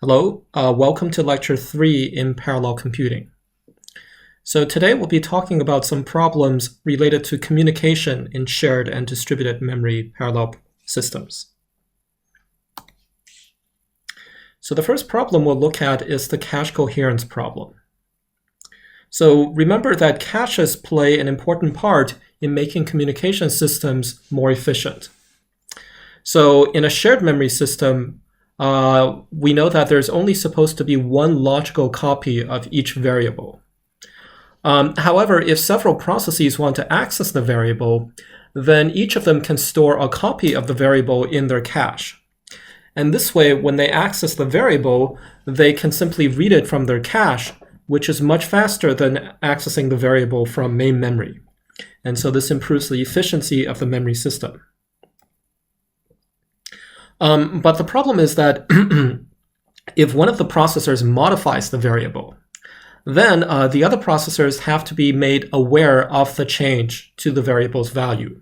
Hello, welcome to Lecture 3 in Parallel Computing. So today we'll be talking about some problems related to communication in shared and distributed memory parallel systems. So the first problem we'll look at is the cache coherence problem. So remember that caches play an important part in making communication systems more efficient. So in a shared memory system, we know that there's only supposed to be one logical copy of each variable. However, if several processes want to access the variable, then each of them can store a copy of the variable in their cache. And this way, when they access the variable, they can simply read it from their cache, which is much faster than accessing the variable from main memory. And so this improves the efficiency of the memory system. But the problem is that if one of the processors modifies the variable, then the other processors have to be made aware of the change to the variable's value.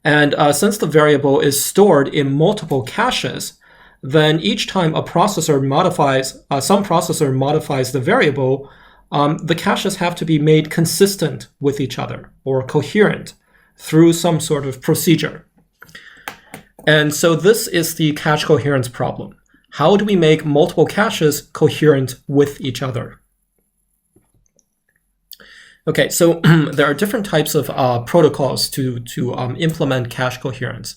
And since the variable is stored in multiple caches, then each time a processor modifies, some processor modifies the variable, the caches have to be made consistent with each other or coherent through some sort of procedure. And so this is the cache coherence problem. How do we make multiple caches coherent with each other? Okay, so there are different types of protocols to implement cache coherence.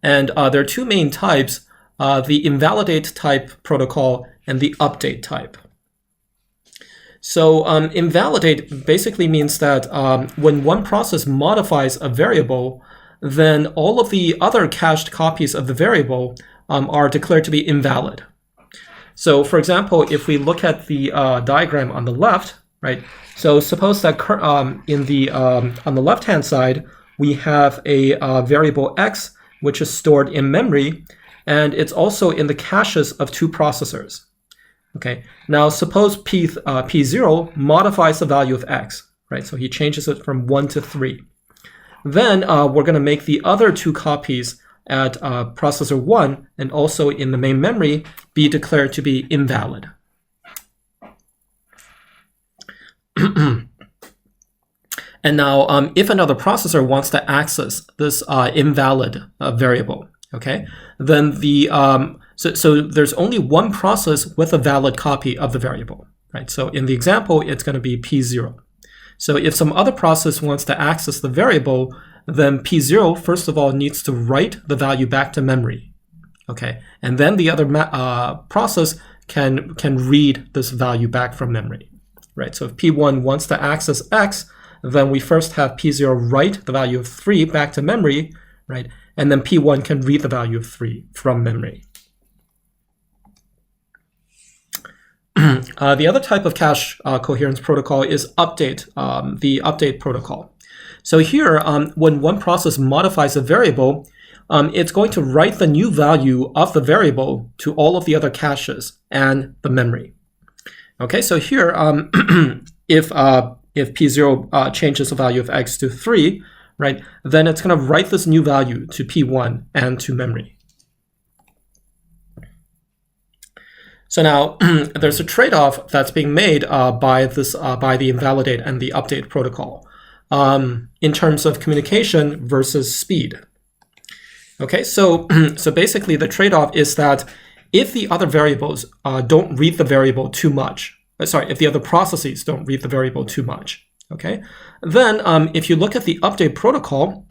And there are two main types, the invalidate type protocol and the update type. So invalidate basically means that when one process modifies a variable, then all of the other cached copies of the variable are declared to be invalid. So for example, if we look at the diagram on the left, right? So suppose that on the left-hand side, we have a variable x, which is stored in memory, and it's also in the caches of two processors. Okay. Now suppose P0 modifies the value of x, right? So he changes it from 1 to 3. Then we're going to make the other two copies at processor 1 and also in the main memory be declared to be invalid. And now if another processor wants to access this invalid variable, okay, then so there's only one process with a valid copy of the variable, right? So in the example, it's going to be P0. So if some other process wants to access the variable, then P0, first of all, needs to write the value back to memory. Okay, and then the other process can read this value back from memory. Right, so if P1 wants to access x, then we first have P0 write the value of 3 back to memory, right? And then P1 can read the value of 3 from memory. The other type of cache coherence protocol is update, the update protocol. So here, when one process modifies a variable, it's going to write the new value of the variable to all of the other caches and the memory. Okay, so here, if P0 changes the value of x to 3, right, then it's going to write this new value to P1 and to memory. So now there's a trade-off that's being made by the invalidate and the update protocol in terms of communication versus speed. Okay, so basically the trade-off is that if the other variables don't read the variable too much, if the other processes don't read the variable too much, okay, then if you look at the update protocol,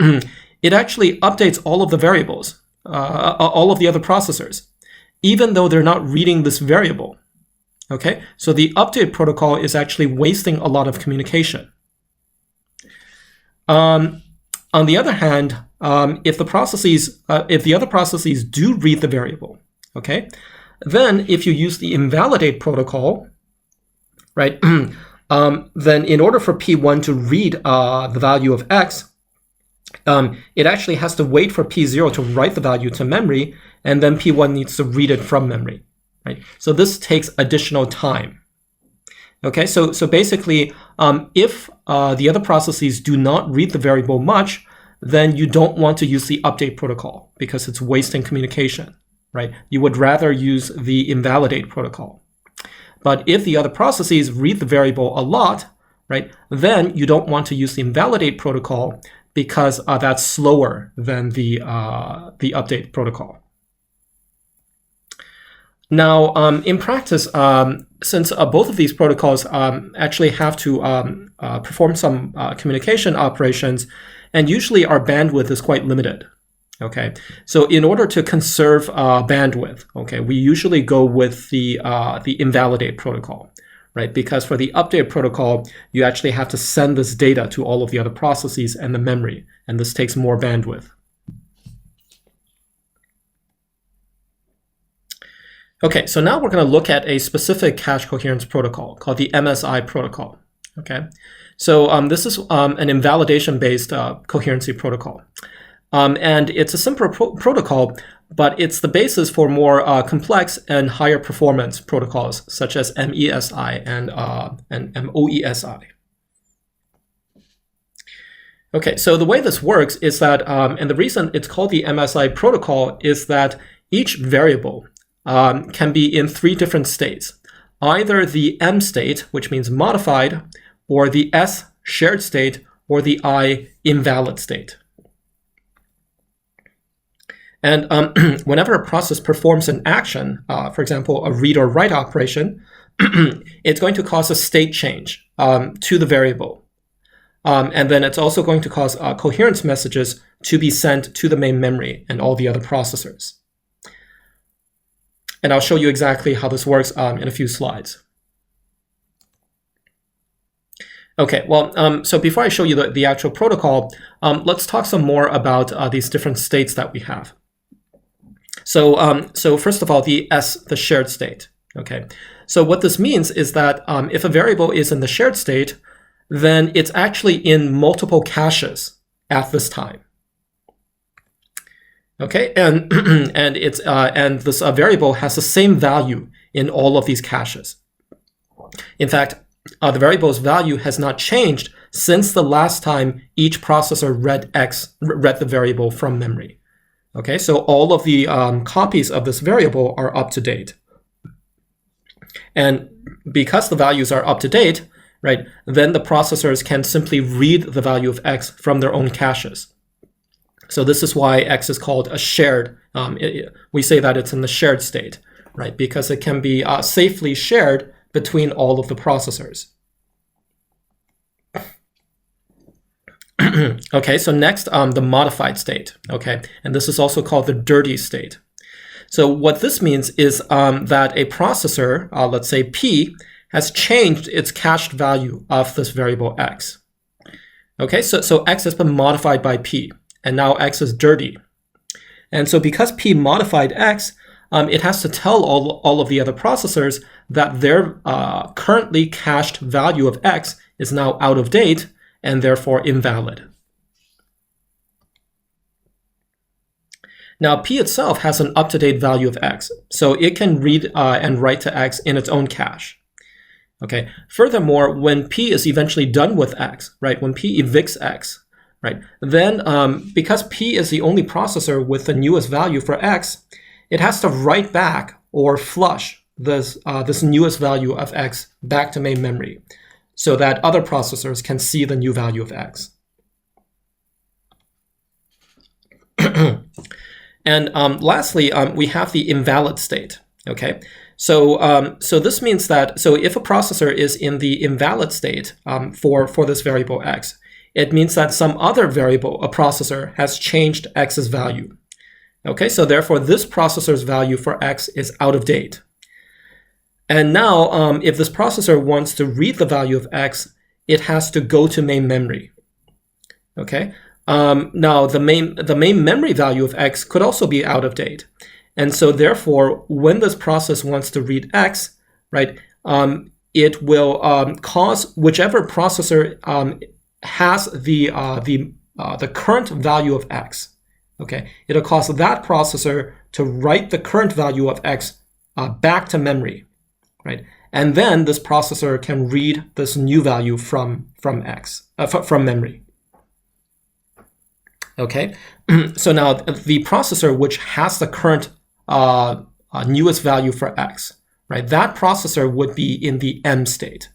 it actually updates all of the variables, all of the other processors, even though they're not reading this variable. Okay, so the update protocol is actually wasting a lot of communication. On the other hand, if the other processes do read the variable, okay, then if you use the invalidate protocol, right, then in order for P1 to read the value of x, it actually has to wait for P0 to write the value to memory, and then P1 needs to read it from memory, right? So this takes additional time. Okay, so basically, if the other processes do not read the variable much, then you don't want to use the update protocol because it's wasting communication. right, you would rather use the invalidate protocol. But if the other processes read the variable a lot, right, then you don't want to use the invalidate protocol because that's slower than the update protocol. Now, in practice, since both of these protocols actually have to perform some communication operations, and usually our bandwidth is quite limited. Okay, so in order to conserve bandwidth, okay, we usually go with the invalidate protocol, right? Because for the update protocol, you actually have to send this data to all of the other processes and the memory, and this takes more bandwidth. Okay, so now we're going to look at a specific cache coherence protocol called the MSI protocol. Okay, so this is an invalidation-based coherency protocol. And it's a simpler protocol, but it's the basis for more complex and higher performance protocols such as MESI and MOESI. Okay, so the way this works is that, and the reason it's called the MSI protocol is that each variable can be in 3 different states. Either the M state, which means modified, or the S shared state, or the I invalid state. And whenever a process performs an action, for example, a read or write operation, it's going to cause a state change to the variable. And then it's also going to cause coherence messages to be sent to the main memory and all the other processors. And I'll show you exactly how this works in a few slides. Okay, well, so before I show you the actual protocol, let's talk some more about these different states that we have. So first of all, the shared state. Okay, so what this means is that if a variable is in the shared state, then it's actually in multiple caches at this time. Okay, and and this variable has the same value in all of these caches. In fact, the variable's value has not changed since the last time each processor read the variable from memory. Okay, so all of the copies of this variable are up to date. And because the values are up to date, right, then the processors can simply read the value of X from their own caches. So this is why X is called a shared, we say that it's in the shared state, right, because it can be safely shared between all of the processors. Okay, so next, the modified state, okay, and this is also called the dirty state. So what this means is that a processor, let's say P, has changed its cached value of this variable X. Okay, so X has been modified by P, and now X is dirty. And so because P modified X, it has to tell all of the other processors that their currently cached value of X is now out of date and therefore invalid. Now, P itself has an up-to-date value of X, so it can read and write to X in its own cache. Okay. Furthermore, when P is eventually done with X, right, when P evicts X, right, then because P is the only processor with the newest value for X, it has to write back or flush this newest value of X back to main memory so that other processors can see the new value of X. And lastly, we have the invalid state. Okay, so this means that if a processor is in the invalid state for this variable X, it means that some other variable, a processor, has changed X's value. Okay, so therefore this processor's value for X is out of date. And now, if this processor wants to read the value of X, it has to go to main memory. Okay. Now, the main memory value of X could also be out of date. And so therefore, when this process wants to read X, right, it will cause whichever processor has the current value of X. Okay, it'll cause that processor to write the current value of X back to memory, right? And then this processor can read this new value from memory. Okay, so now the processor which has the current newest value for x, right? That processor would be in the M state,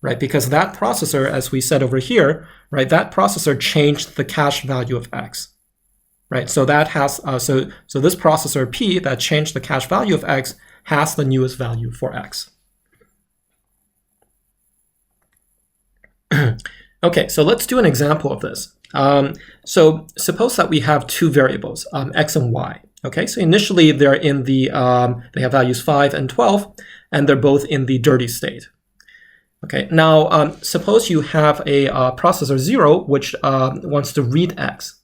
right? Because that processor, as we said over here, right, that processor changed the cache value of x, right? So that has so this processor P that changed the cache value of x has the newest value for x. Okay, so let's do an example of this. So suppose that we have two variables, x and y. Okay, so initially they're in the they have values 5 and 12, and they're both in the dirty state. Okay, now suppose you have a processor 0 which wants to read x.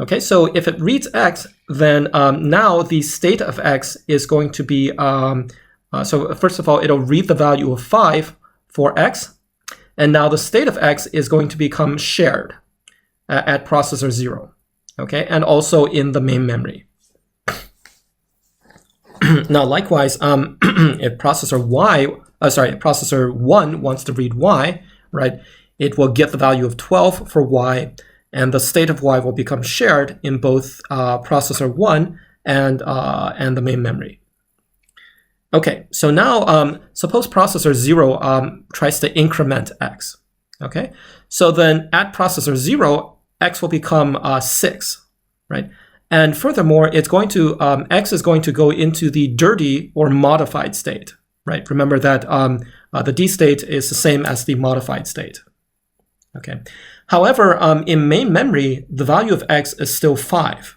Okay, so if it reads x, then now the state of x is going to be so first of all, it'll read the value of 5 for x, and now the state of x is going to become shared at processor 0. Okay, and also in the main memory. Now, likewise, if processor processor 1 wants to read y, right, it will get the value of 12 for y, and the state of y will become shared in both processor 1 and the main memory. Okay, so now suppose processor 0 tries to increment x. Okay, so then at processor 0, x will become 6, right? And furthermore, it's going to x is going to go into the dirty or modified state, right? Remember that the D state is the same as the modified state. Okay. However, in main memory, the value of x is still 5,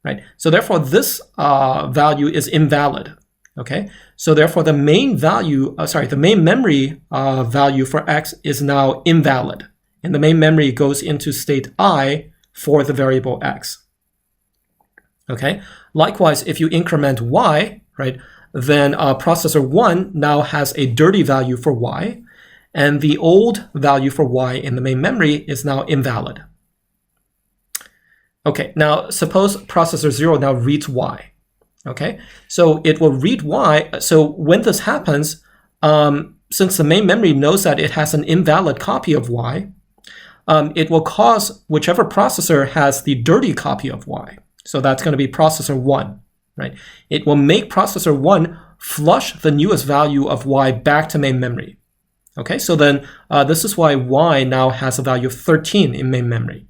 right? So therefore, this value is invalid. Okay. So therefore, the main value, the main memory value for x is now invalid, and the main memory goes into state I for the variable x. Okay. Likewise, if you increment y, right, then processor 1 now has a dirty value for y, and the old value for y in the main memory is now invalid. Okay, now suppose processor 0 now reads y. Okay, so it will read y. So when this happens, since the main memory knows that it has an invalid copy of y, it will cause whichever processor has the dirty copy of y. So that's going to be processor 1, right? It will make processor 1 flush the newest value of y back to main memory. Okay, so then this is why y now has a value of 13 in main memory,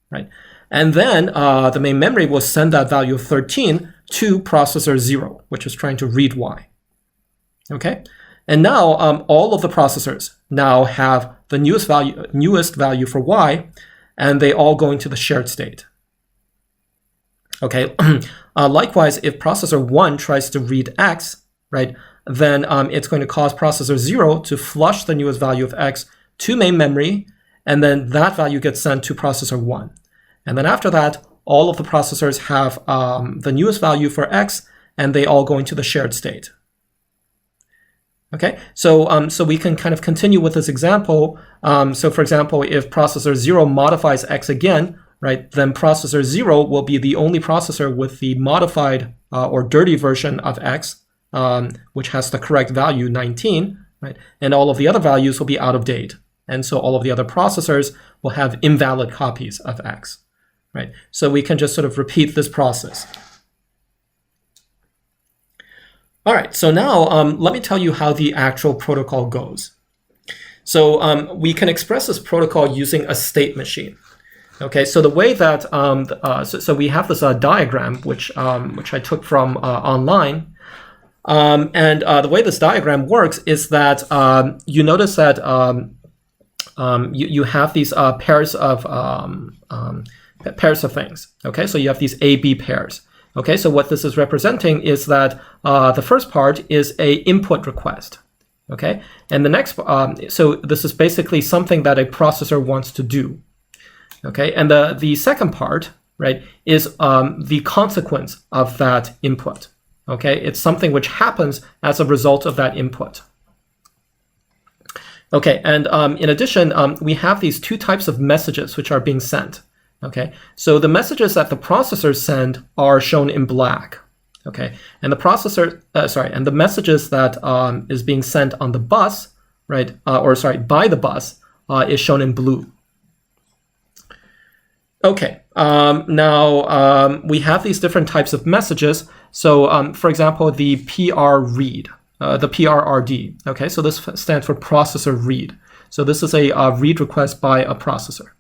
right? And then the main memory will send that value of 13 to processor 0, which is trying to read y. Okay, and now all of the processors now have the newest value for y, and they all go into the shared state. Okay, likewise, if processor 1 tries to read x, right, then it's going to cause processor 0 to flush the newest value of x to main memory, and then that value gets sent to processor 1. And then after that, all of the processors have the newest value for x, and they all go into the shared state. Okay, so so we can kind of continue with this example. So for example, if processor 0 modifies x again, right, then processor 0 will be the only processor with the modified or dirty version of x, which has the correct value, 19, right? And all of the other values will be out of date. And so all of the other processors will have invalid copies of x, right? So we can just sort of repeat this process. All right, so now let me tell you how the actual protocol goes. So we can express this protocol using a state machine. Okay, so the way that so we have this diagram which I took from online, and the way this diagram works is that you notice that you have these pairs of things. Okay, so you have these A-B pairs. Okay, so what this is representing is that the first part is a input request. Okay, and the next so this is basically something that a processor wants to do. Okay, and the second part, right, is the consequence of that input. Okay, it's something which happens as a result of that input. Okay, and in addition, we have these two types of messages which are being sent. Okay, so the messages that the processors send are shown in black. Okay, and the processor, and the messages that is being sent on the bus, right, by the bus, is shown in blue. Okay, now we have these different types of messages. So for example, the PR read, the PRRD. Okay, so this stands for processor read. So this is a read request by a processor.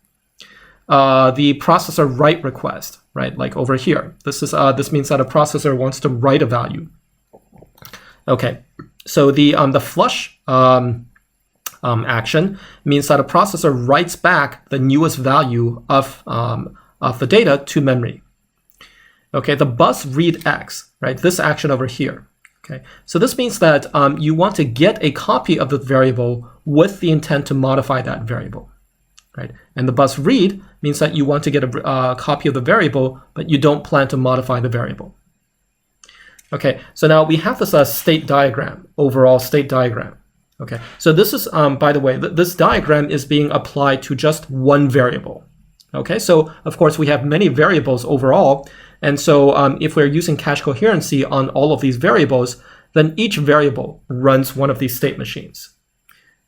The processor write request, right? Like over here. This means that a processor wants to write a value. Okay, so the flush action means that a processor writes back the newest value of the data to memory. Okay, the bus read X, right? This action over here. Okay, so this means that you want to get a copy of the variable with the intent to modify that variable, right? And the bus read means that you want to get a copy of the variable, but you don't plan to modify the variable. Okay, so now we have this state diagram, overall state diagram. Okay, so this is, by the way, this diagram is being applied to just one variable. Okay, so of course we have many variables overall, and so if we're using cache coherency on all of these variables, then each variable runs one of these state machines.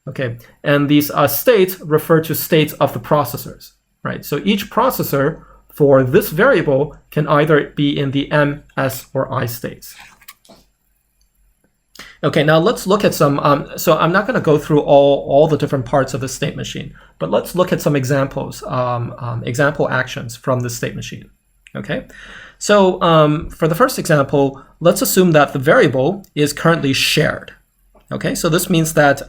Okay, and these states refer to states of the processors, right? So each processor for this variable can either be in the M, S, or I states. Okay, now let's look at some, so I'm not going to go through all the different parts of the state machine, but let's look at some examples, example actions from the state machine. Okay, so for the first example, let's assume that the variable is currently shared. Okay, so this means that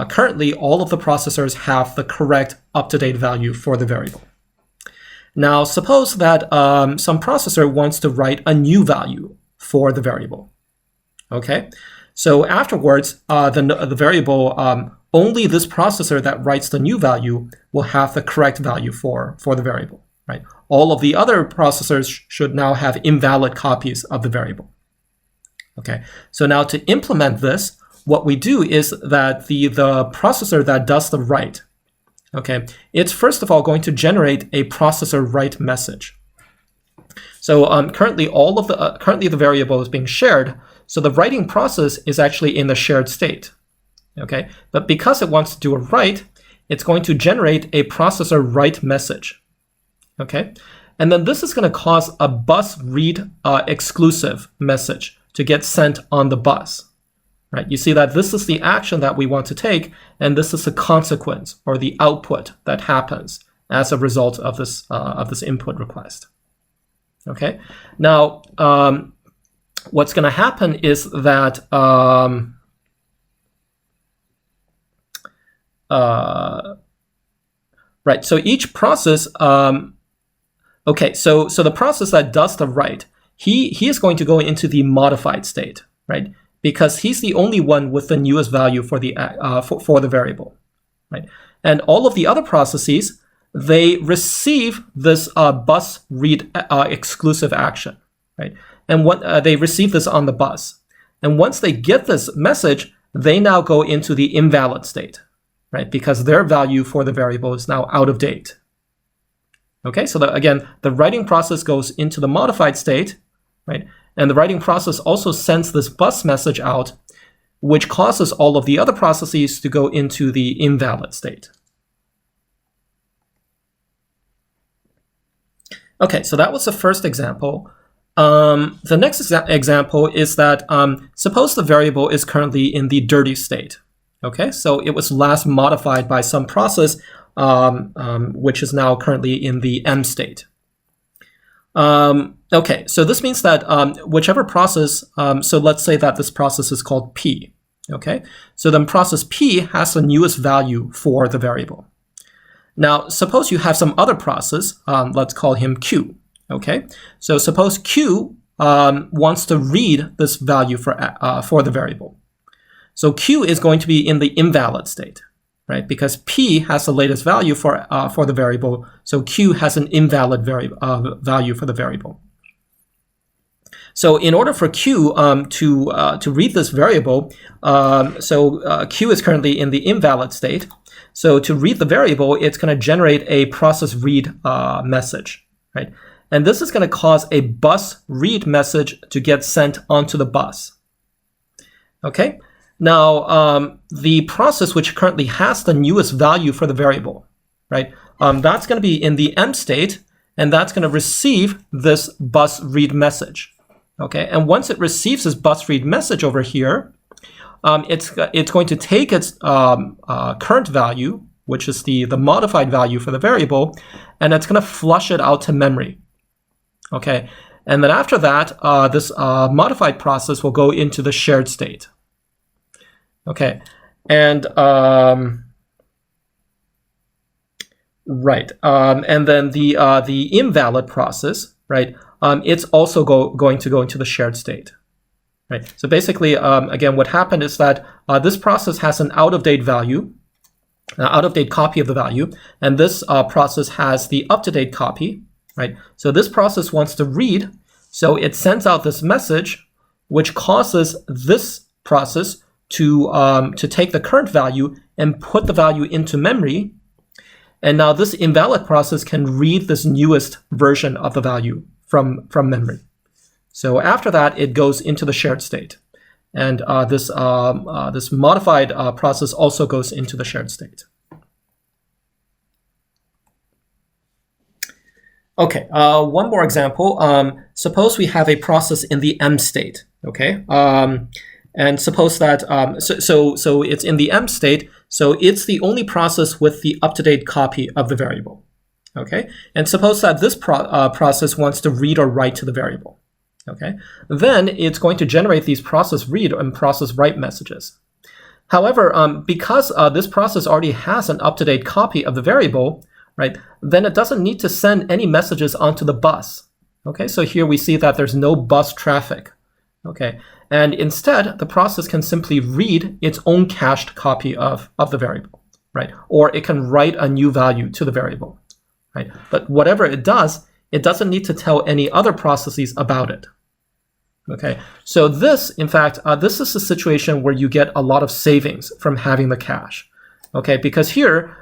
currently all of the processors have the correct up-to-date value for the variable. Now, suppose that some processor wants to write a new value for the variable. Okay, so afterwards, the variable, only this processor that writes the new value will have the correct value for the variable, right? All of the other processors should now have invalid copies of the variable. Okay, so now to implement this, what we do is that the processor that does the write, okay, it's first of all going to generate a processor write message. So currently the variable is being shared, so the writing process is actually in the shared state. Okay, but because it wants to do a write, it's going to generate a processor write message. Okay, and then this is going to cause a bus read exclusive message to get sent on the bus. Right, you see that this is the action that we want to take, and this is the consequence or the output that happens as a result of this input request. Okay, now what's going to happen is that right, so each process, okay, so the process that does the write, he is going to go into the modified state, right? Because he's the only one with the newest value for the variable, right? And all of the other processes, they receive this bus read exclusive action, right? And they receive this on the bus. And once they get this message, they now go into the invalid state, right? Because their value for the variable is now out of date. Okay, so again, the writing process goes into the modified state, right? And the writing process also sends this bus message out, which causes all of the other processes to go into the invalid state. Okay, so that was the first example. The next example is that suppose the variable is currently in the dirty state. Okay, so it was last modified by some process, which is now currently in the M state. Okay, so this means that whichever process, so let's say that this process is called P. Okay, so then process P has the newest value for the variable. Now, suppose you have some other process, let's call him Q. Okay, so suppose Q wants to read this value for the variable. So Q is going to be in the invalid state, right? Because P has the latest value for the variable, so Q has an invalid value for the variable. So in order for Q to read this variable, Q is currently in the invalid state. So to read the variable, it's going to generate a process read message, right? And this is going to cause a bus read message to get sent onto the bus. Okay. Now, the process which currently has the newest value for the variable, right, that's going to be in the M state, and that's going to receive this bus read message. Okay, and once it receives this bus read message over here, it's going to take its current value, which is the modified value for the variable, and it's going to flush it out to memory. Okay, and then after that, this modified process will go into the shared state. Okay, and right, and then the invalid process, right? It's also going to go into the shared state, right? So basically, again, what happened is that this process has an out-of-date value, out-of-date copy of the value, and this process has the up-to-date copy, right? So this process wants to read, so it sends out this message, which causes this process to take the current value and put the value into memory. And now this invalid process can read this newest version of the value from memory. So after that, it goes into the shared state. And this modified process also goes into the shared state. Okay, one more example. Suppose we have a process in the M state, okay? And suppose that, so it's in the M state, so it's the only process with the up-to-date copy of the variable, okay? And suppose that this process wants to read or write to the variable, okay? Then it's going to generate these process read and process write messages. However, because this process already has an up-to-date copy of the variable, right, then it doesn't need to send any messages onto the bus, okay? So here we see that there's no bus traffic, okay? And instead, the process can simply read its own cached copy of the variable, right? Or it can write a new value to the variable, right? But whatever it does, it doesn't need to tell any other processes about it, okay? So this, in fact, this is a situation where you get a lot of savings from having the cache, okay? Because here,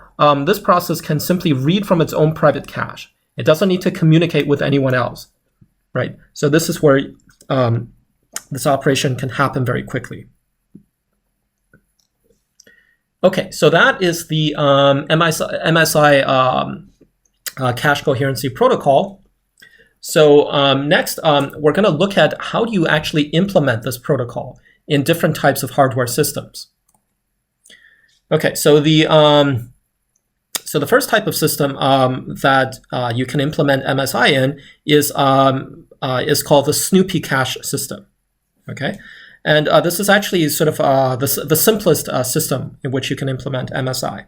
this process can simply read from its own private cache. It doesn't need to communicate with anyone else, right? So this is where this operation can happen very quickly. Okay, so that is the MSI cache coherency protocol. So next, we're going to look at how do you actually implement this protocol in different types of hardware systems. Okay, so the first type of system that you can implement MSI in is called the Snoopy cache system. Okay, and this is actually sort of the simplest system in which you can implement MSI.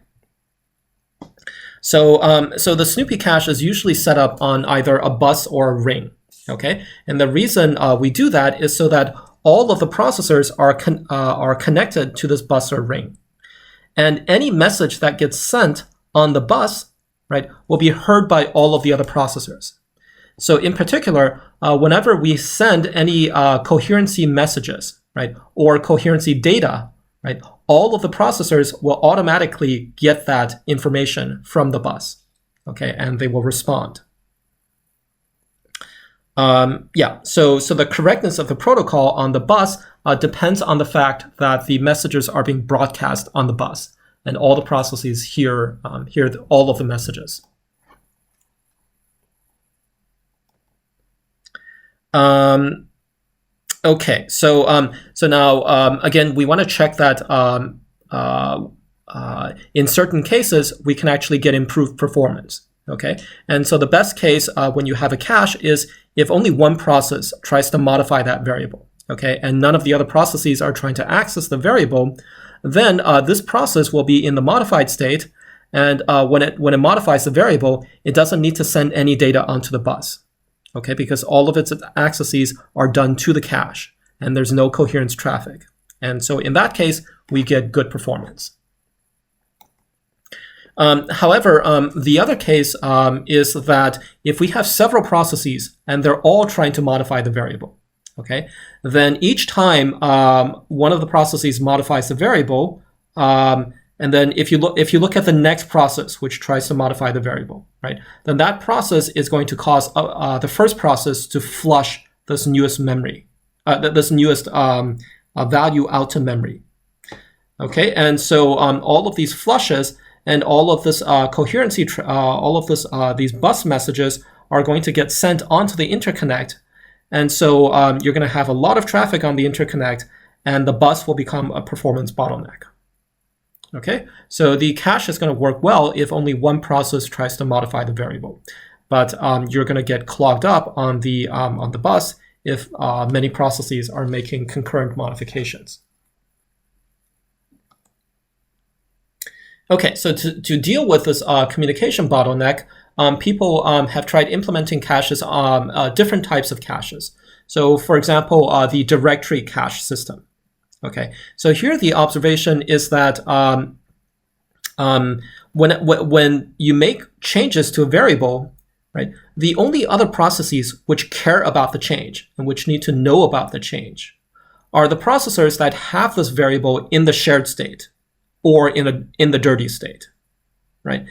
So the Snoopy cache is usually set up on either a bus or a ring. Okay, and the reason we do that is so that all of the processors are connected to this bus or ring, and any message that gets sent on the bus, right, will be heard by all of the other processors. So in particular, whenever we send any coherency messages, right, or coherency data, right, all of the processors will automatically get that information from the bus, okay, and they will respond. Yeah, so the correctness of the protocol on the bus depends on the fact that the messages are being broadcast on the bus, and all the processes hear all of the messages. Okay, so now again, we want to check that in certain cases we can actually get improved performance. Okay, and so the best case when you have a cache is if only one process tries to modify that variable. Okay, and none of the other processes are trying to access the variable, then this process will be in the modified state, and when it modifies the variable, it doesn't need to send any data onto the bus. Okay, because all of its accesses are done to the cache, and there's no coherence traffic. And so in that case, we get good performance. However, the other case is that if we have several processes and they're all trying to modify the variable, okay, then each time one of the processes modifies the variable, and then if you look at the next process which tries to modify the variable, right, then that process is going to cause the first process to flush this newest memory, this newest value out to memory. Okay, and so all of these flushes and all of this coherency, all of this these bus messages are going to get sent onto the interconnect, and so you're going to have a lot of traffic on the interconnect, and the bus will become a performance bottleneck. Okay, so the cache is going to work well if only one process tries to modify the variable, but you're going to get clogged up on the bus if many processes are making concurrent modifications. Okay, so to deal with this communication bottleneck, people have tried implementing caches, different types of caches. So for example, the directory cache system. Okay, so here the observation is that when you make changes to a variable, right, the only other processes which care about the change and which need to know about the change are the processors that have this variable in the shared state or in the dirty state, right?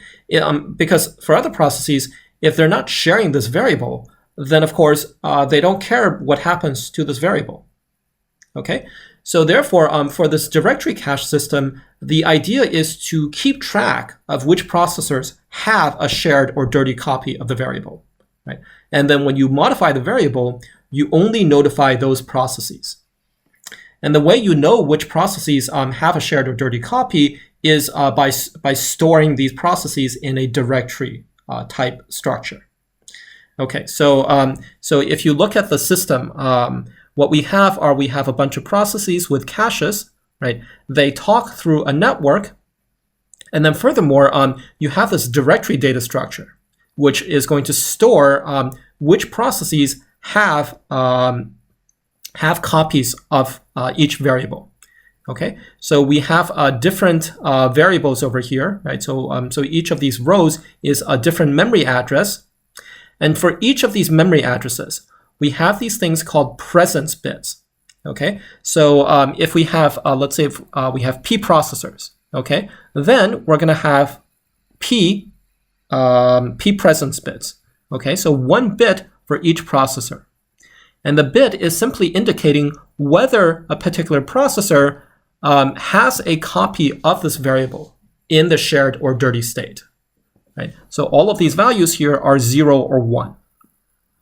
Because for other processes, if they're not sharing this variable, then of course they don't care what happens to this variable. Okay, so therefore, for this directory cache system, the idea is to keep track of which processors have a shared or dirty copy of the variable, right? And then when you modify the variable, you only notify those processes. And the way you know which processes have a shared or dirty copy is by storing these processes in a directory type structure. Okay, so so if you look at the system, what we have a bunch of processes with caches, right? They talk through a network, and then furthermore, you have this directory data structure, which is going to store which processes have copies of each variable. Okay, so we have different variables over here, right? So so each of these rows is a different memory address, and for each of these memory addresses, we have these things called presence bits. Okay, so if we have, let's say, we have P processors. Okay, then we're going to have P presence bits. Okay, so one bit for each processor. And the bit is simply indicating whether a particular processor has a copy of this variable in the shared or dirty state. Right? So all of these values here are 0 or 1.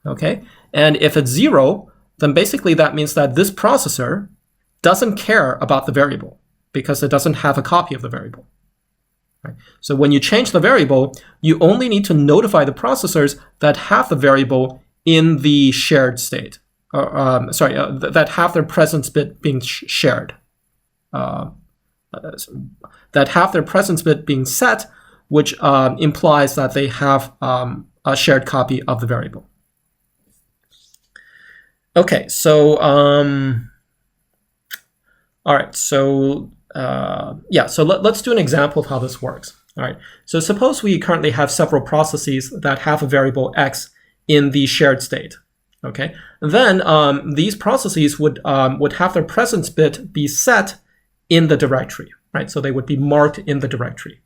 Okay? And if it's 0, then basically that means that this processor doesn't care about the variable because it doesn't have a copy of the variable. Right? So when you change the variable, you only need to notify the processors that have the variable in the shared state. That have their presence bit being shared. That have their presence bit being set, which implies that they have a shared copy of the variable. Okay, so all right, so yeah, so let's do an example of how this works. All right, so suppose we currently have several processes that have a variable x in the shared state. Okay, then these processes would have their presence bit be set in the directory, right? So they would be marked in the directory.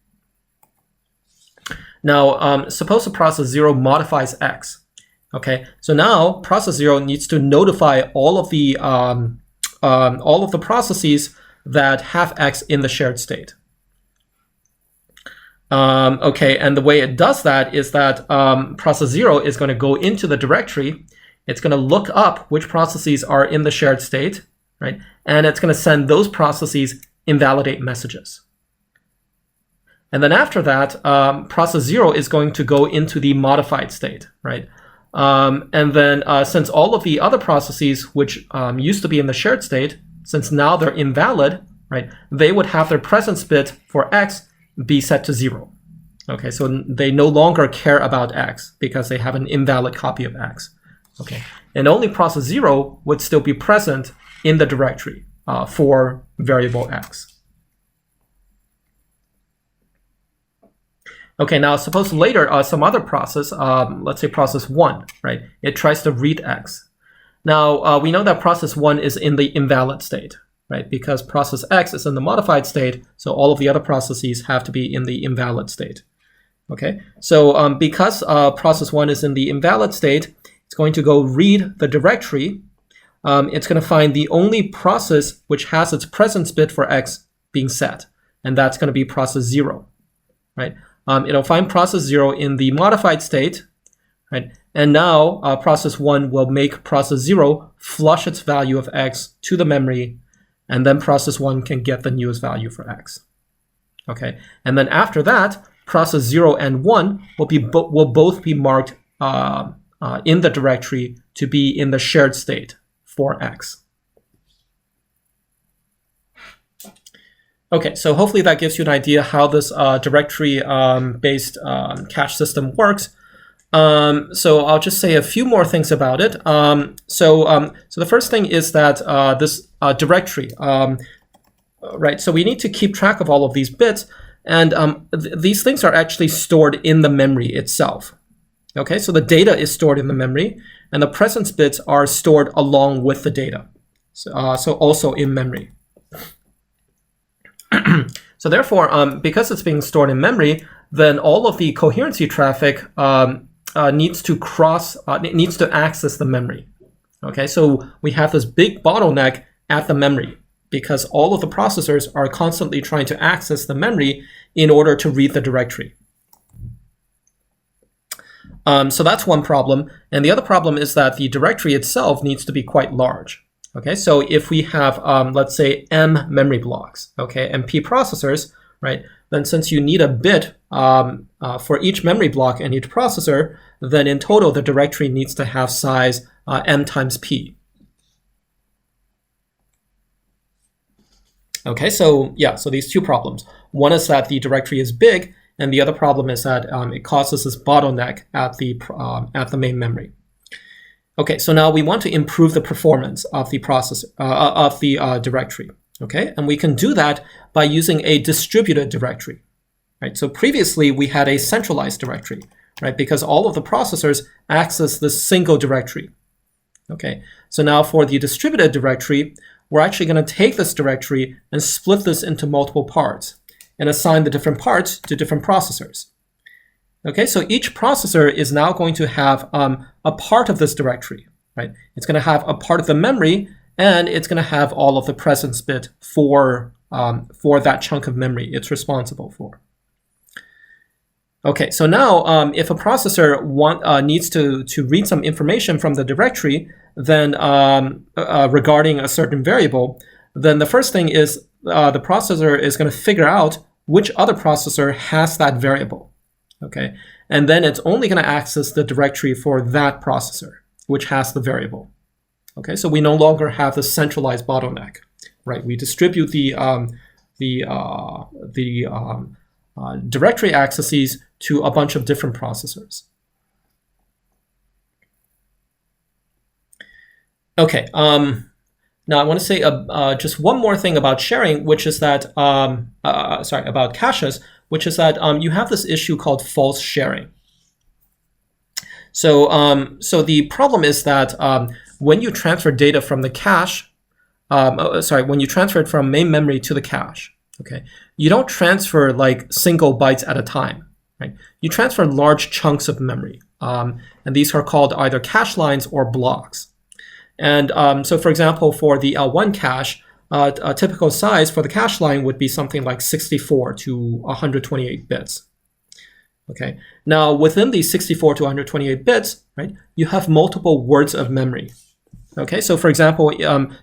Now, suppose the process 0 modifies x. Okay, so now process 0 needs to notify all of the processes that have x in the shared state. Okay, and the way it does that is that process 0 is going to go into the directory. It's going to look up which processes are in the shared state, right? And it's going to send those processes invalidate messages. And then after that, process 0 is going to go into the modified state, right? And then since all of the other processes which used to be in the shared state, since now they're invalid, right, they would have their presence bit for x be set to 0. Okay, so they no longer care about x because they have an invalid copy of x. Okay, and only process 0 would still be present in the directory for variable x. Okay, now suppose later some other process, let's say process 1, right? It tries to read x. Now we know that process 1 is in the invalid state, right? Because process x is in the modified state, so all of the other processes have to be in the invalid state. Okay, so because process 1 is in the invalid state, it's going to go read the directory. It's going to find the only process which has its presence bit for x being set, and that's going to be process 0. right? It'll find process 0 in the modified state, right? And now process 1 will make process 0 flush its value of x to the memory, and then process 1 can get the newest value for x. Okay, and then after that, process 0 and 1 will both be marked in the directory to be in the shared state for x. Okay, so hopefully that gives you an idea how this directory-based cache system works. So I'll just say a few more things about it. So the first thing is that this directory, right? So we need to keep track of all of these bits, and these things are actually stored in the memory itself. Okay, so the data is stored in the memory, and the presence bits are stored along with the data. So also in memory. So therefore, because it's being stored in memory, then all of the coherency traffic needs to access the memory. Okay, so we have this big bottleneck at the memory because all of the processors are constantly trying to access the memory in order to read the directory. So that's one problem. And the other problem is that the directory itself needs to be quite large. Okay, so if we have, let's say, M memory blocks, okay, and P processors, right, then since you need a bit for each memory block and each processor, then in total, the directory needs to have size M times P. Okay, so yeah, so these two problems. One is that the directory is big, and the other problem is that it causes this bottleneck at the main memory. Okay, so now we want to improve the performance of the processor of the directory. Okay, and we can do that by using a distributed directory. Right. So previously we had a centralized directory, right? Because all of the processors access this single directory. Okay, so now for the distributed directory, we're actually going to take this directory and split this into multiple parts and assign the different parts to different processors. Okay, so each processor is now going to have a part of this directory, right? It's going to have a part of the memory, and it's going to have all of the presence bit for that chunk of memory it's responsible for. Okay, so now if a processor needs to read some information from the directory, then regarding a certain variable, then the first thing is the processor is going to figure out which other processor has that variable. Okay, and then it's only going to access the directory for that processor, which has the variable. Okay, so we no longer have the centralized bottleneck, right? We distribute the directory accesses to a bunch of different processors. Okay, now I want to say just one more thing about sharing, which is that, about caches, which is that you have this issue called false sharing. So, so the problem is that when you transfer data from the cache, when you transfer it from main memory to the cache, okay, you don't transfer like single bytes at a time, right? You transfer large chunks of memory, and these are called either cache lines or blocks. And so, for example, for the L1 cache, a typical size for the cache line would be something like 64 to 128 bits. Okay. Now, within these 64 to 128 bits, right, you have multiple words of memory. Okay. So, for example,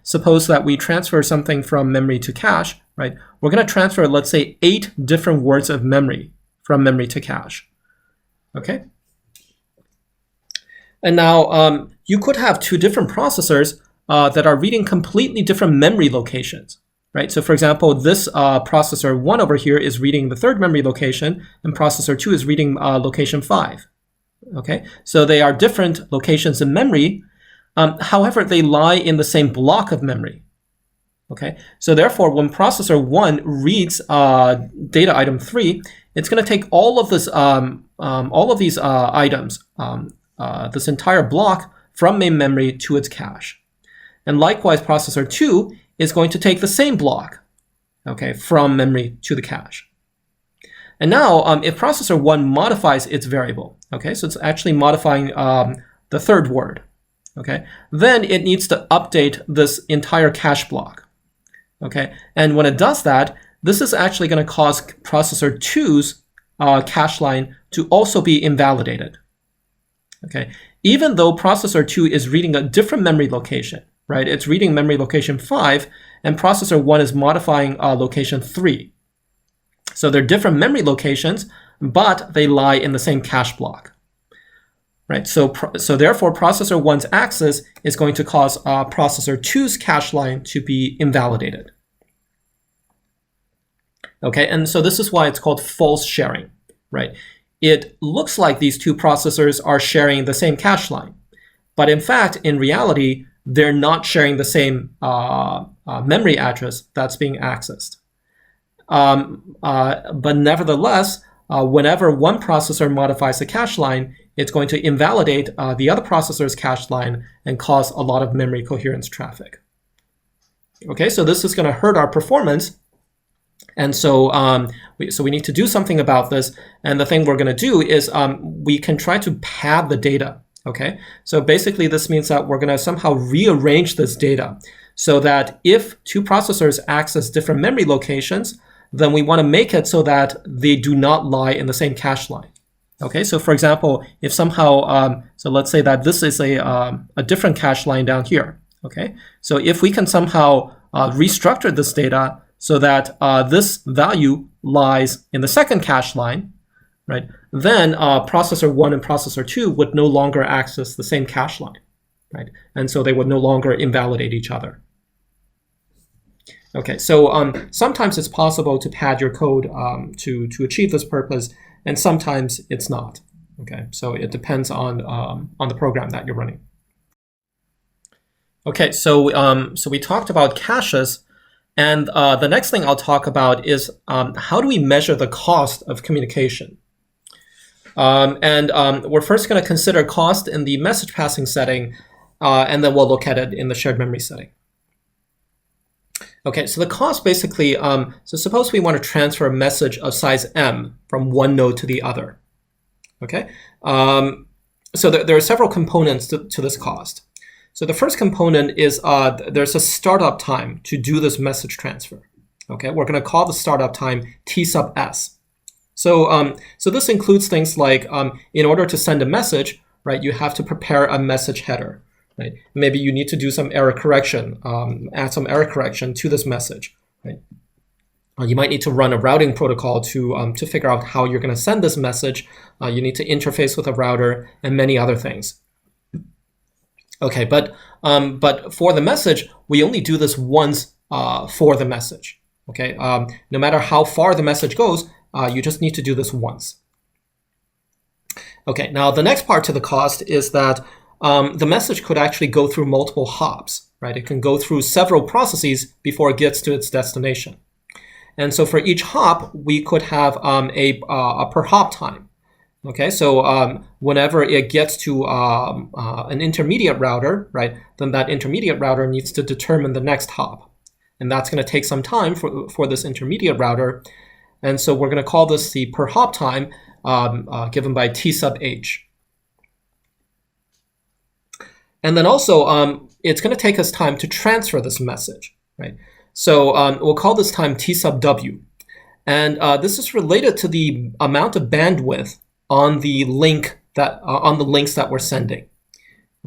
suppose that we transfer something from memory to cache, right? We're going to transfer, let's say, 8 different words of memory from memory to cache. Okay. And now you could have 2 different processors that are reading completely different memory locations, right? So for example, this processor 1 over here is reading the 3rd memory location, and processor 2 is reading location 5. Okay, so they are different locations in memory. However, they lie in the same block of memory. Okay, so therefore, when processor 1 reads data item 3, it's going to take all of these items, this entire block from main memory to its cache. And likewise, processor 2 is going to take the same block, okay, from memory to the cache. And now, if processor 1 modifies its variable, okay, so it's actually modifying the 3rd word, okay, then it needs to update this entire cache block, okay. And when it does that, this is actually going to cause processor 2's cache line to also be invalidated. Okay, even though processor 2 is reading a different memory location, right? It's reading memory location 5, and processor 1 is modifying location 3. So they're different memory locations, but they lie in the same cache block. Right, so therefore, processor 1's access is going to cause processor 2's cache line to be invalidated. Okay, and so this is why it's called false sharing, right? It looks like these two processors are sharing the same cache line, but in fact, in reality, they're not sharing the same memory address that's being accessed. But nevertheless, whenever one processor modifies the cache line, it's going to invalidate the other processor's cache line and cause a lot of memory coherence traffic. Okay, so this is going to hurt our performance. And so, we need to do something about this. And the thing we're going to do is we can try to pad the data. Okay, so basically this means that we're going to somehow rearrange this data so that if two processors access different memory locations, then we want to make it so that they do not lie in the same cache line. Okay, so for example, if somehow, so let's say that this is a different cache line down here. Okay, so if we can somehow restructure this data so that this value lies in the second cache line, right, then processor 1 and processor 2 would no longer access the same cache line, right, and so they would no longer invalidate each other. Okay, so sometimes it's possible to pad your code to achieve this purpose, and sometimes it's not. Okay, so it depends on the program that you're running. Okay, so we talked about caches, and the next thing I'll talk about is how do we measure the cost of communication? We're first going to consider cost in the message passing setting, and then we'll look at it in the shared memory setting. Okay, so the cost basically, so suppose we want to transfer a message of size m from one node to the other. Okay, so there are several components to this cost. So the first component is there's a startup time to do this message transfer. Okay, we're going to call the startup time t sub s. So this includes things like in order to send a message, right, you have to prepare a message header. Right? Maybe you need to do some error correction, add some error correction to this message. Right? You might need to run a routing protocol to figure out how you're going to send this message. You need to interface with a router and many other things. Okay, but for the message, we only do this once for the message. Okay, no matter how far the message goes, you just need to do this once. Okay, now the next part to the cost is that the message could actually go through multiple hops, right? It can go through several processes before it gets to its destination. And so for each hop, we could have a per hop time. Okay, so whenever it gets to an intermediate router, right, then that intermediate router needs to determine the next hop. And that's going to take some time for this intermediate router. And so we're going to call this the per hop time given by t sub h. And then also, it's going to take us time to transfer this message, right? So we'll call this time t sub w. And this is related to the amount of bandwidth on the link that on the links that we're sending.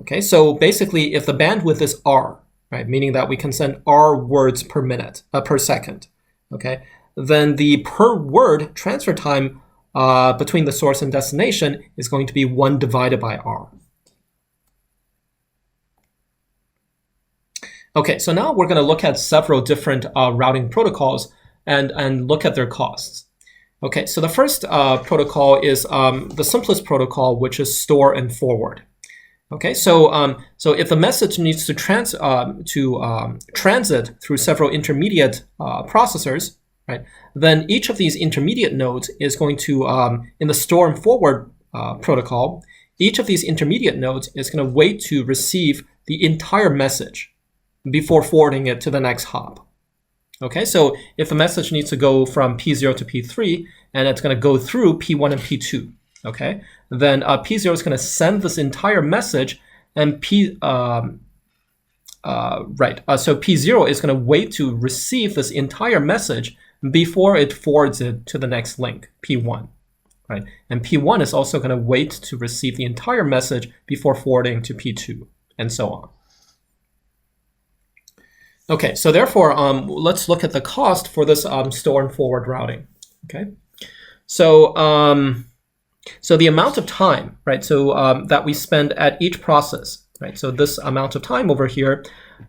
Okay, so basically, if the bandwidth is r, right, meaning that we can send r words per minute, per second, okay, then the per word transfer time between the source and destination is going to be 1 divided by r. Okay, so now we're going to look at several different routing protocols and look at their costs. Okay, so the first protocol is the simplest protocol, which is store and forward. Okay, so if the message needs to transit through several intermediate processors, right, then each of these intermediate nodes is going to, in the store and forward protocol, each of these intermediate nodes is going to wait to receive the entire message before forwarding it to the next hop. Okay, so if the message needs to go from P0 to P3, and it's going to go through P1 and P2, okay, then P0 is going to send this entire message, and so P0 is going to wait to receive this entire message before it forwards it to the next link, P1. right? And P1 is also going to wait to receive the entire message before forwarding to P2, and so on. Okay, so therefore, let's look at the cost for this store and forward routing. Okay, so so the amount of time, right? So that we spend at each process, right? So this amount of time over here,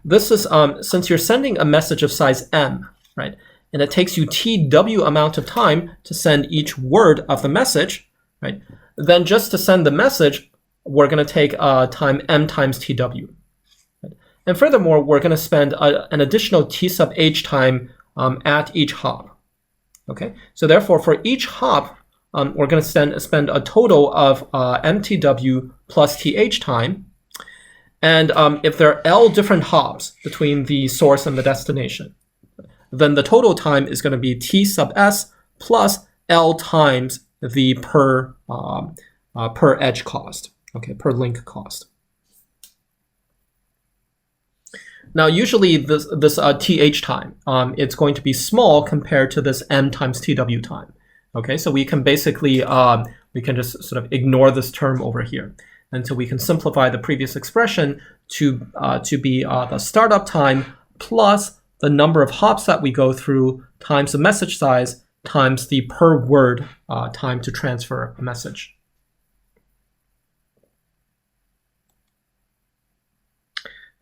this is since you're sending a message of size m, right? And it takes you TW amount of time to send each word of the message, right? Then just to send the message, we're going to take time m times TW. And furthermore, we're going to spend an additional T sub h time at each hop. Okay, so therefore, for each hop, we're going to spend a total of mtw plus th time. And if there are L different hops between the source and the destination, then the total time is going to be T sub s plus L times the per edge cost, okay, per link cost. Now, usually this th time, it's going to be small compared to this m times tw time. Okay, so we can basically, we can just sort of ignore this term over here. And so we can simplify the previous expression to be the startup time plus the number of hops that we go through times the message size times the per word time to transfer a message.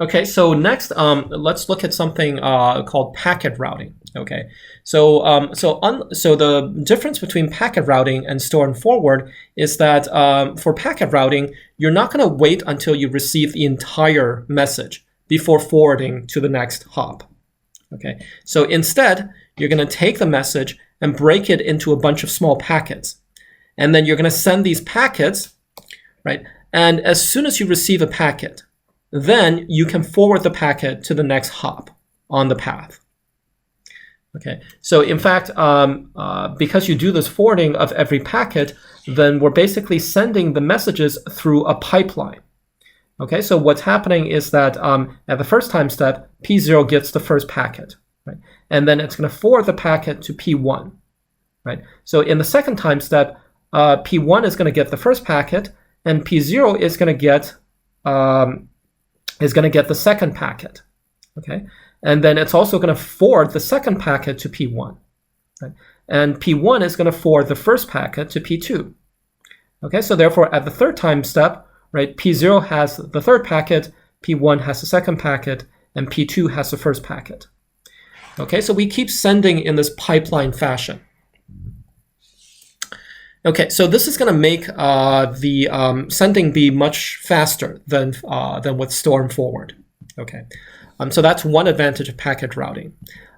Okay, so next, let's look at something called packet routing. Okay, so the difference between packet routing and store and forward is that for packet routing, you're not going to wait until you receive the entire message before forwarding to the next hop. Okay, so instead, you're going to take the message and break it into a bunch of small packets, and then you're going to send these packets, right? And as soon as you receive a packet, then you can forward the packet to the next hop on the path. Okay, so in fact, because you do this forwarding of every packet, then we're basically sending the messages through a pipeline. Okay, so what's happening is that at the first time step, P0 gets the first packet, right? And then it's going to forward the packet to P1, right? So in the second time step, P1 is going to get the first packet, and P0 is going to get the second packet, okay? And then it's also going to forward the second packet to P1, right? And P1 is going to forward the first packet to P2. Okay, so therefore at the third time step, right, P0 has the third packet, P1 has the second packet, and P2 has the first packet. Okay, so we keep sending in this pipeline fashion. Okay, so this is going to make the sending be much faster than with store and forward. Okay, so that's one advantage of packet routing.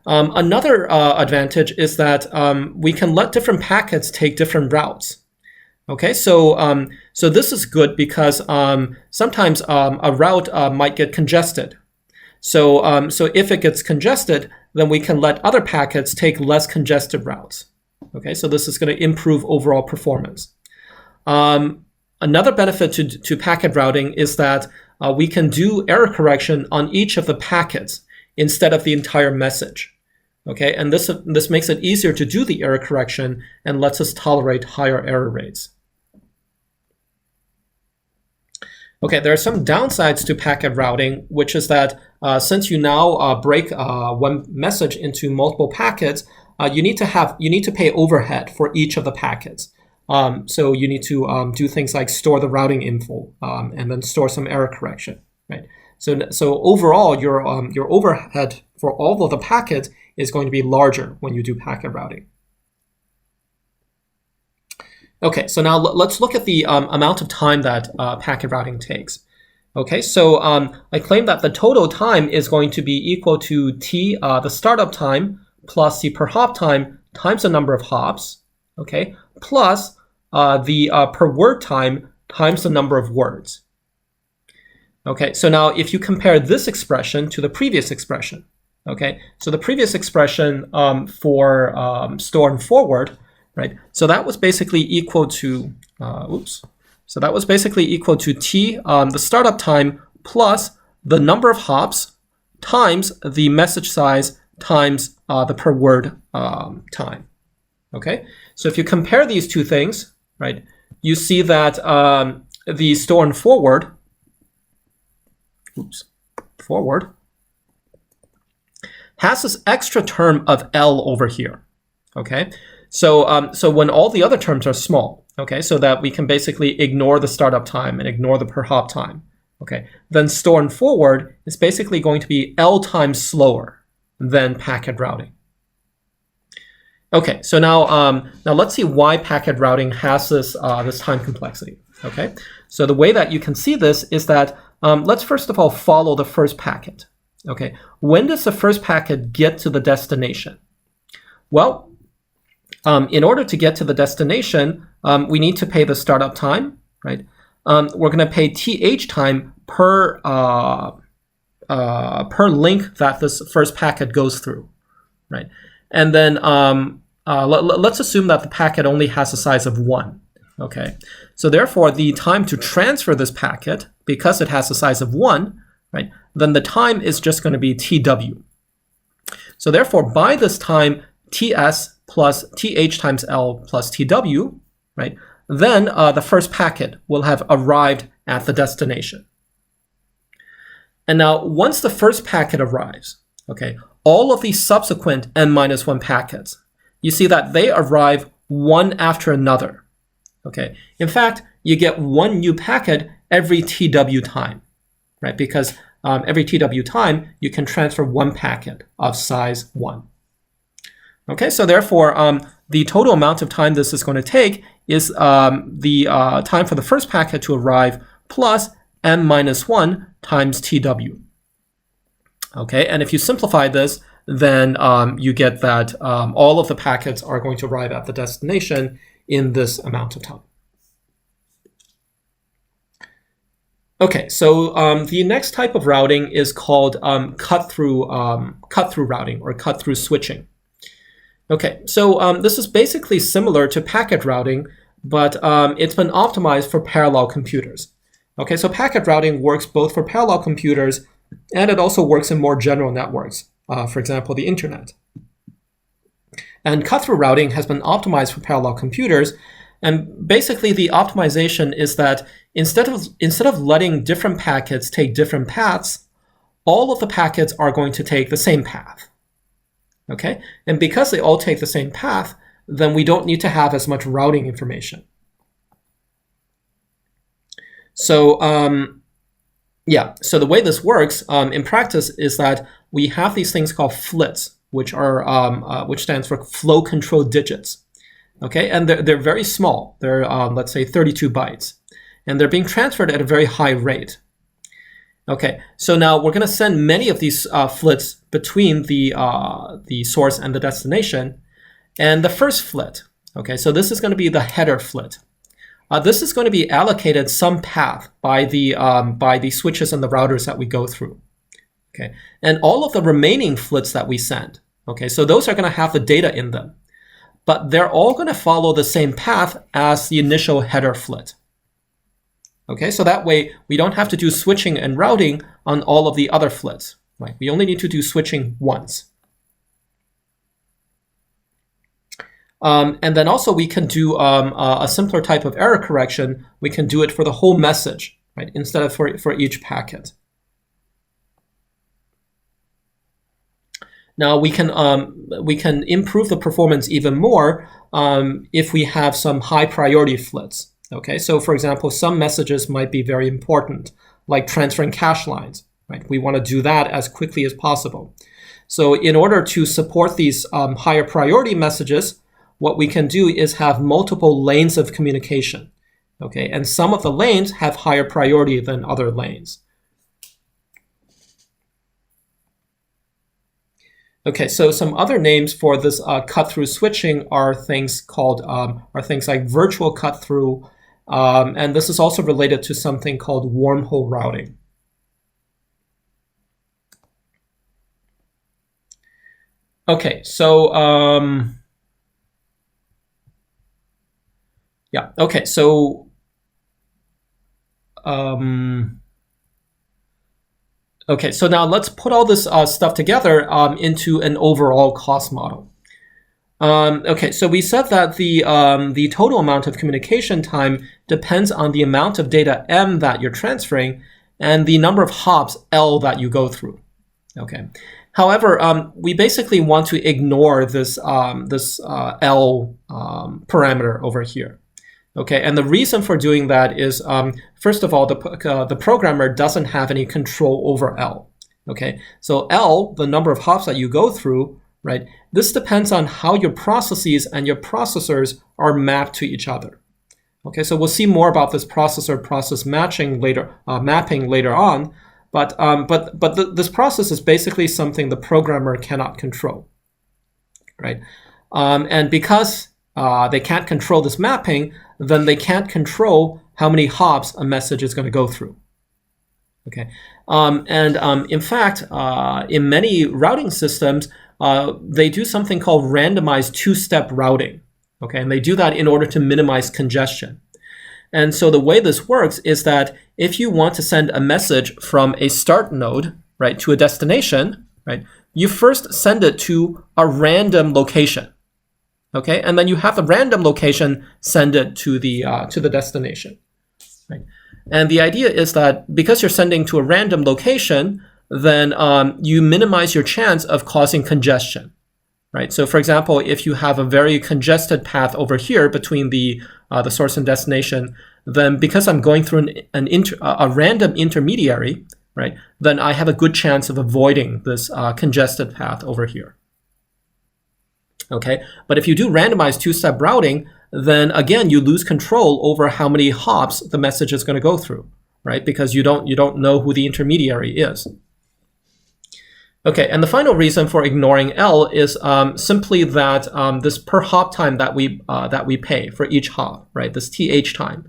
Another advantage is that we can let different packets take different routes. Okay, so so this is good because sometimes a route might get congested. So so if it gets congested, then we can let other packets take less congested routes. Okay, so this is going to improve overall performance. Another benefit to packet routing is that we can do error correction on each of the packets instead of the entire message. Okay, and this makes it easier to do the error correction and lets us tolerate higher error rates. Okay, there are some downsides to packet routing, which is that since you now break one message into multiple packets, you need to pay overhead for each of the packets. So you need to do things like store the routing info and then store some error correction, right? So overall, your overhead for all of the packets is going to be larger when you do packet routing. Okay, so now let's look at the amount of time that packet routing takes. Okay, so I claim that the total time is going to be equal to T, the startup time, plus the per hop time times the number of hops, okay, plus the per word time times the number of words. Okay, so now if you compare this expression to the previous expression, okay, so the previous expression for store and forward, right, so that was basically equal to, so that was basically equal to T, the startup time, plus the number of hops times the message size times the per word time. Okay, so if you compare these two things, right, you see that the store and forward, forward, has this extra term of L over here. Okay, so so when all the other terms are small, okay, so that we can basically ignore the startup time and ignore the per hop time. Okay, then store and forward is basically going to be L times slower than packet routing. Okay, so now let's see why packet routing has this this time complexity. Okay, so the way that you can see this is that let's first of all follow the first packet. Okay, when does the first packet get to the destination? Well, in order to get to the destination, we need to pay the startup time, right? We're going to pay TH time per link that this first packet goes through, right? And then let's assume that the packet only has a size of 1. Okay, so therefore the time to transfer this packet, because it has a size of 1, right, then the time is just going to be TW. So therefore, by this time, TS plus TH times L plus TW, right, then the first packet will have arrived at the destination. And now, once the first packet arrives, okay, all of these subsequent n-1 packets, you see that they arrive one after another. Okay, in fact, you get one new packet every TW time, right? Because every TW time, you can transfer one packet of size 1. Okay, so therefore, the total amount of time this is going to take is the time for the first packet to arrive plus n-1 times TW. Okay, and if you simplify this, then you get that all of the packets are going to arrive at the destination in this amount of time. Okay, so the next type of routing is called cut-through routing or cut-through switching. Okay, so this is basically similar to packet routing, but it's been optimized for parallel computers. Okay, so packet routing works both for parallel computers and it also works in more general networks, for example, the internet. And cut-through routing has been optimized for parallel computers. And basically, the optimization is that instead of letting different packets take different paths, all of the packets are going to take the same path. Okay? And because they all take the same path, then we don't need to have as much routing information. So, yeah, so the way this works in practice is that we have these things called FLITs, which stands for flow control digits. Okay, and they're very small. They're let's say 32 bytes, and they're being transferred at a very high rate. Okay, so now we're going to send many of these FLITs between the source and the destination. And the first FLIT, okay, so this is going to be the header FLIT. This is going to be allocated some path by the switches and the routers that we go through. Okay, and all of the remaining FLITs that we send, okay, so those are going to have the data in them, but they're all going to follow the same path as the initial header FLIT. Okay, so that way we don't have to do switching and routing on all of the other FLITs. Right? We only need to do switching once. And then also we can do a simpler type of error correction. We can do it for the whole message, right, instead of for each packet. Now we can improve the performance even more if we have some high priority FLITs. Okay, so for example, some messages might be very important, like transferring cache lines. Right, we want to do that as quickly as possible. So in order to support these higher priority messages, what we can do is have multiple lanes of communication. Okay, and some of the lanes have higher priority than other lanes. Okay, so some other names for this cut-through switching are things like virtual cut-through, and this is also related to something called wormhole routing. Okay, so yeah, okay, so okay, so now let's put all this stuff together into an overall cost model. Okay, so we said that the total amount of communication time depends on the amount of data M that you're transferring and the number of hops L that you go through. Okay. However, we basically want to ignore this L parameter over here. Okay, and the reason for doing that is, first of all, the programmer doesn't have any control over L. Okay, so L, the number of hops that you go through, right? This depends on how your processes and your processors are mapped to each other. Okay, so we'll see more about this processor-process mapping later on. But this process is basically something the programmer cannot control, right? And because they can't control this mapping, then they can't control how many hops a message is going to go through. Okay, in fact, in many routing systems, they do something called randomized two-step routing. Okay, and they do that in order to minimize congestion. And so the way this works is that if you want to send a message from a start node, right, to a destination, right, you first send it to a random location. Okay, and then you have the random location send it to the destination. Right? And the idea is that because you're sending to a random location, then you minimize your chance of causing congestion. Right? So for example, if you have a very congested path over here between the source and destination, then because I'm going through a random intermediary, right, then I have a good chance of avoiding this congested path over here. Okay, but if you do randomized two-step routing, then again you lose control over how many hops the message is going to go through, right? Because you don't know who the intermediary is. Okay, and the final reason for ignoring L is simply that this per hop time that we pay for each hop, right? This TH time,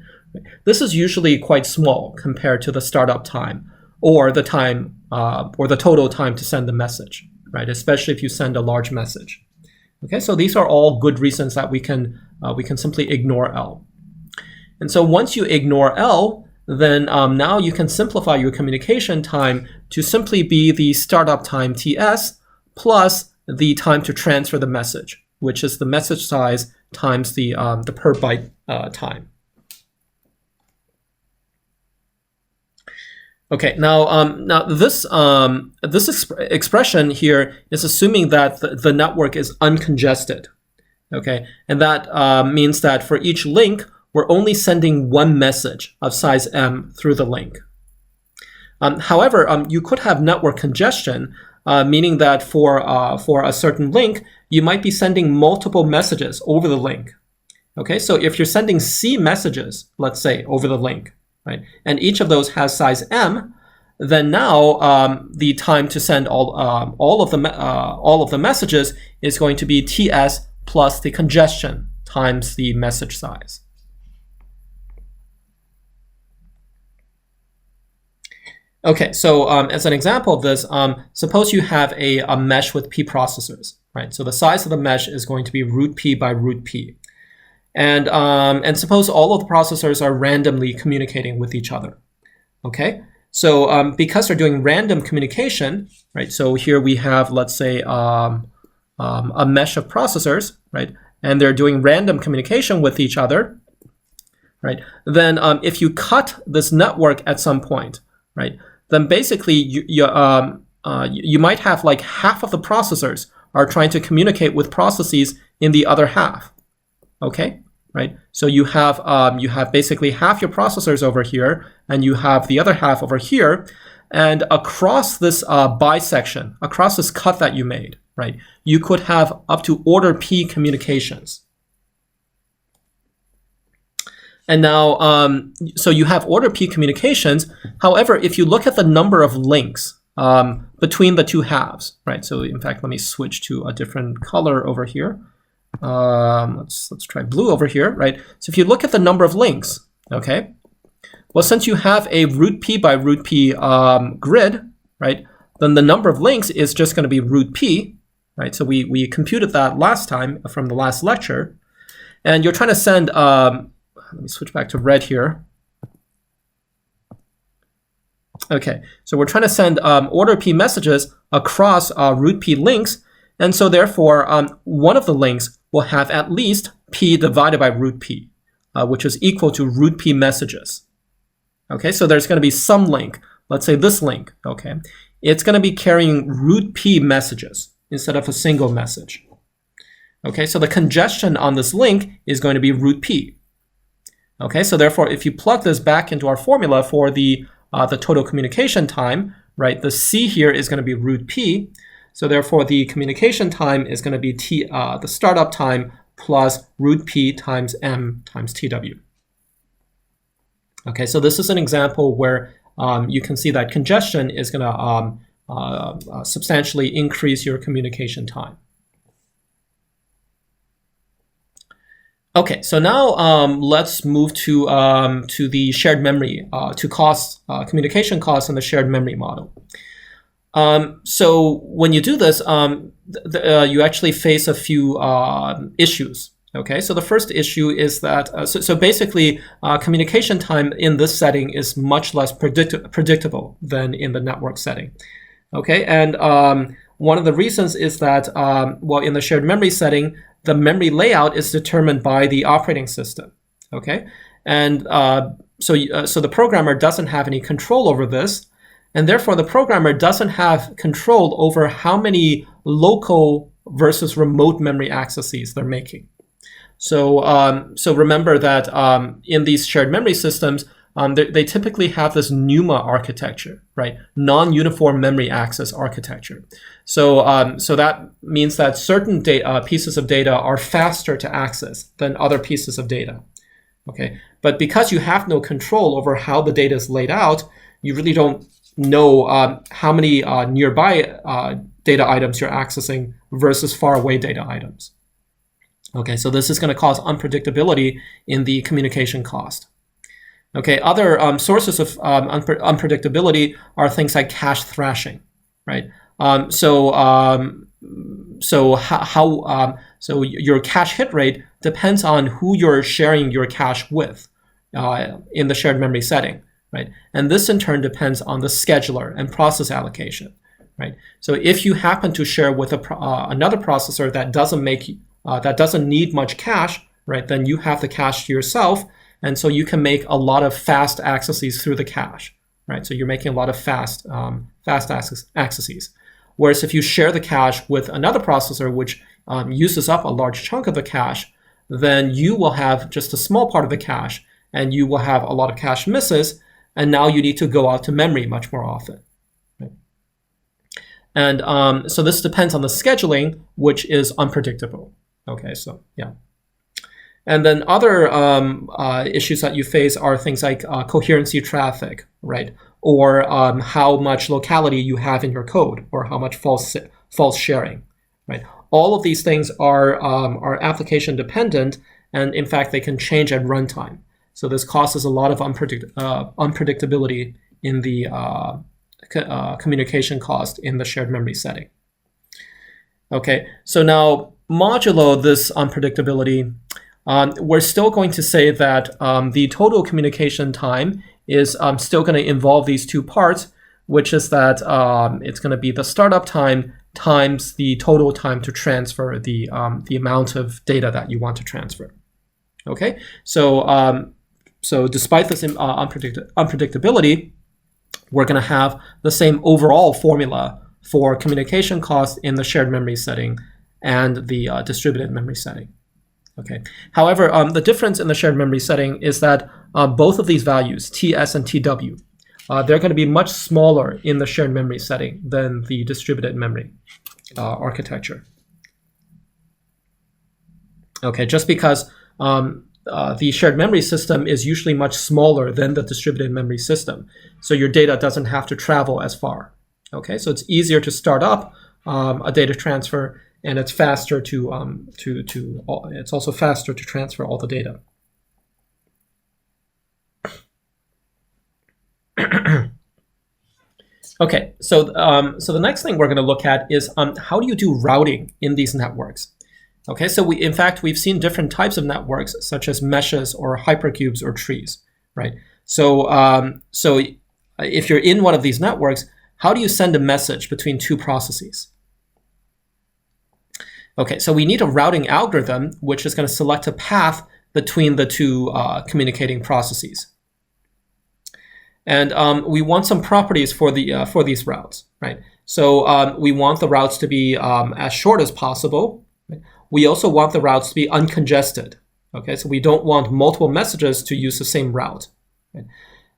this is usually quite small compared to the startup time or the time or the total time to send the message, right? Especially if you send a large message. Okay, so these are all good reasons that we can simply ignore L. And so once you ignore L, then now you can simplify your communication time to simply be the startup time TS plus the time to transfer the message, which is the message size times the per byte time. Okay, now this expression here is assuming that the network is uncongested. Okay, and that means that for each link, we're only sending one message of size M through the link. However, you could have network congestion, meaning that for a certain link, you might be sending multiple messages over the link. Okay, so if you're sending C messages, let's say, over the link, right, and each of those has size M, then now the time to send all of the messages is going to be TS plus the congestion times the message size. Okay, so as an example of this, suppose you have a mesh with P processors, right? So the size of the mesh is going to be root P by root P. And suppose all of the processors are randomly communicating with each other, okay? So because they're doing random communication, right? So here we have, let's say, a mesh of processors, right? And they're doing random communication with each other, right? Then if you cut this network at some point, right? Then basically you might have like half of the processors are trying to communicate with processes in the other half, okay? Right? So you have basically half your processors over here, and you have the other half over here, and across this bisection, across this cut that you made, right? You could have up to order P communications. And now, so you have order P communications. However, if you look at the number of links between the two halves, right? So in fact, let me switch to a different color over here. Let's try blue over here, right? So if you look at the number of links, okay, well, since you have a root P by root P grid, right, then the number of links is just going to be root P, right? So we computed that last time from the last lecture, and you're trying to send, let me switch back to red here. Okay, so we're trying to send order P messages across root P links, And so therefore, one of the links will have at least p divided by root p, which is equal to root p messages. Okay, so there's going to be some link. Let's say this link, okay? It's going to be carrying root p messages instead of a single message. Okay, so the congestion on this link is going to be root p. Okay, so therefore, if you plug this back into our formula for the total communication time, right, the c here is going to be root p. So therefore, the communication time is going to be the startup time plus root p times m times tw. Okay, so this is an example where you can see that congestion is going to substantially increase your communication time. Okay, so now let's move to the shared memory, to costs, communication costs in the shared memory model. So when you do this, you actually face a few issues. Okay, so the first issue is that, so basically communication time in this setting is much less predictable than in the network setting. Okay, and one of the reasons is that, well, in the shared memory setting, the memory layout is determined by the operating system. Okay, and so the programmer doesn't have any control over this, and therefore the programmer doesn't have control over how many local versus remote memory accesses they're making. So, so remember that in these shared memory systems, they typically have this NUMA architecture, right? Non-uniform memory access architecture. So, so that means that certain pieces of data are faster to access than other pieces of data. Okay, but because you have no control over how the data is laid out, you really don't know how many nearby data items you're accessing versus far away data items. Okay, so this is going to cause unpredictability in the communication cost. Okay, other sources of unpredictability are things like cache thrashing, right? So your cache hit rate depends on who you're sharing your cache with in the shared memory setting, right? And this in turn depends on the scheduler and process allocation, right? So if you happen to share with another processor that doesn't need much cache, right, then you have the cache to yourself, and so you can make a lot of fast accesses through the cache, right? So you're making a lot of fast accesses. Whereas if you share the cache with another processor, which uses up a large chunk of the cache, then you will have just a small part of the cache, and you will have a lot of cache misses, and now you need to go out to memory much more often. Right? And so this depends on the scheduling, which is unpredictable. Okay, so yeah. And then other issues that you face are things like coherency traffic, right? Or how much locality you have in your code, or how much false sharing, right? All of these things are application dependent, and in fact, they can change at runtime. So this causes a lot of unpredictability in the communication cost in the shared memory setting. Okay, so now modulo this unpredictability, we're still going to say that the total communication time is still going to involve these two parts, which is that it's going to be the startup time times the total time to transfer the amount of data that you want to transfer. Okay, so so despite this unpredictability, we're going to have the same overall formula for communication cost in the shared memory setting and the distributed memory setting. Okay. However, the difference in the shared memory setting is that both of these values, TS and TW, they're going to be much smaller in the shared memory setting than the distributed memory architecture. Okay, just because the shared memory system is usually much smaller than the distributed memory system, so your data doesn't have to travel as far. Okay, so it's easier to start up a data transfer, and it's faster it's also faster to transfer all the data. Okay, so the next thing we're going to look at is how do you do routing in these networks? Okay, so we've seen different types of networks, such as meshes or hypercubes or trees, right? So so if you're in one of these networks, how do you send a message between two processes? Okay, so we need a routing algorithm which is going to select a path between the two communicating processes. And we want some properties for these routes, right? So we want the routes to be as short as possible. Right? We also want the routes to be uncongested. Okay, so we don't want multiple messages to use the same route. Right?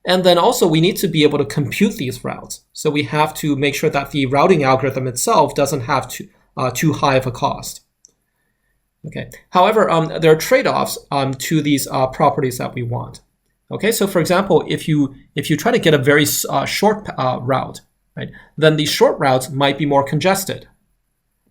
And then also we need to be able to compute these routes. So we have to make sure that the routing algorithm itself doesn't have too high of a cost. Okay. However, there are trade-offs to these properties that we want. Okay, so for example, if you try to get a very short route, right, then these short routes might be more congested,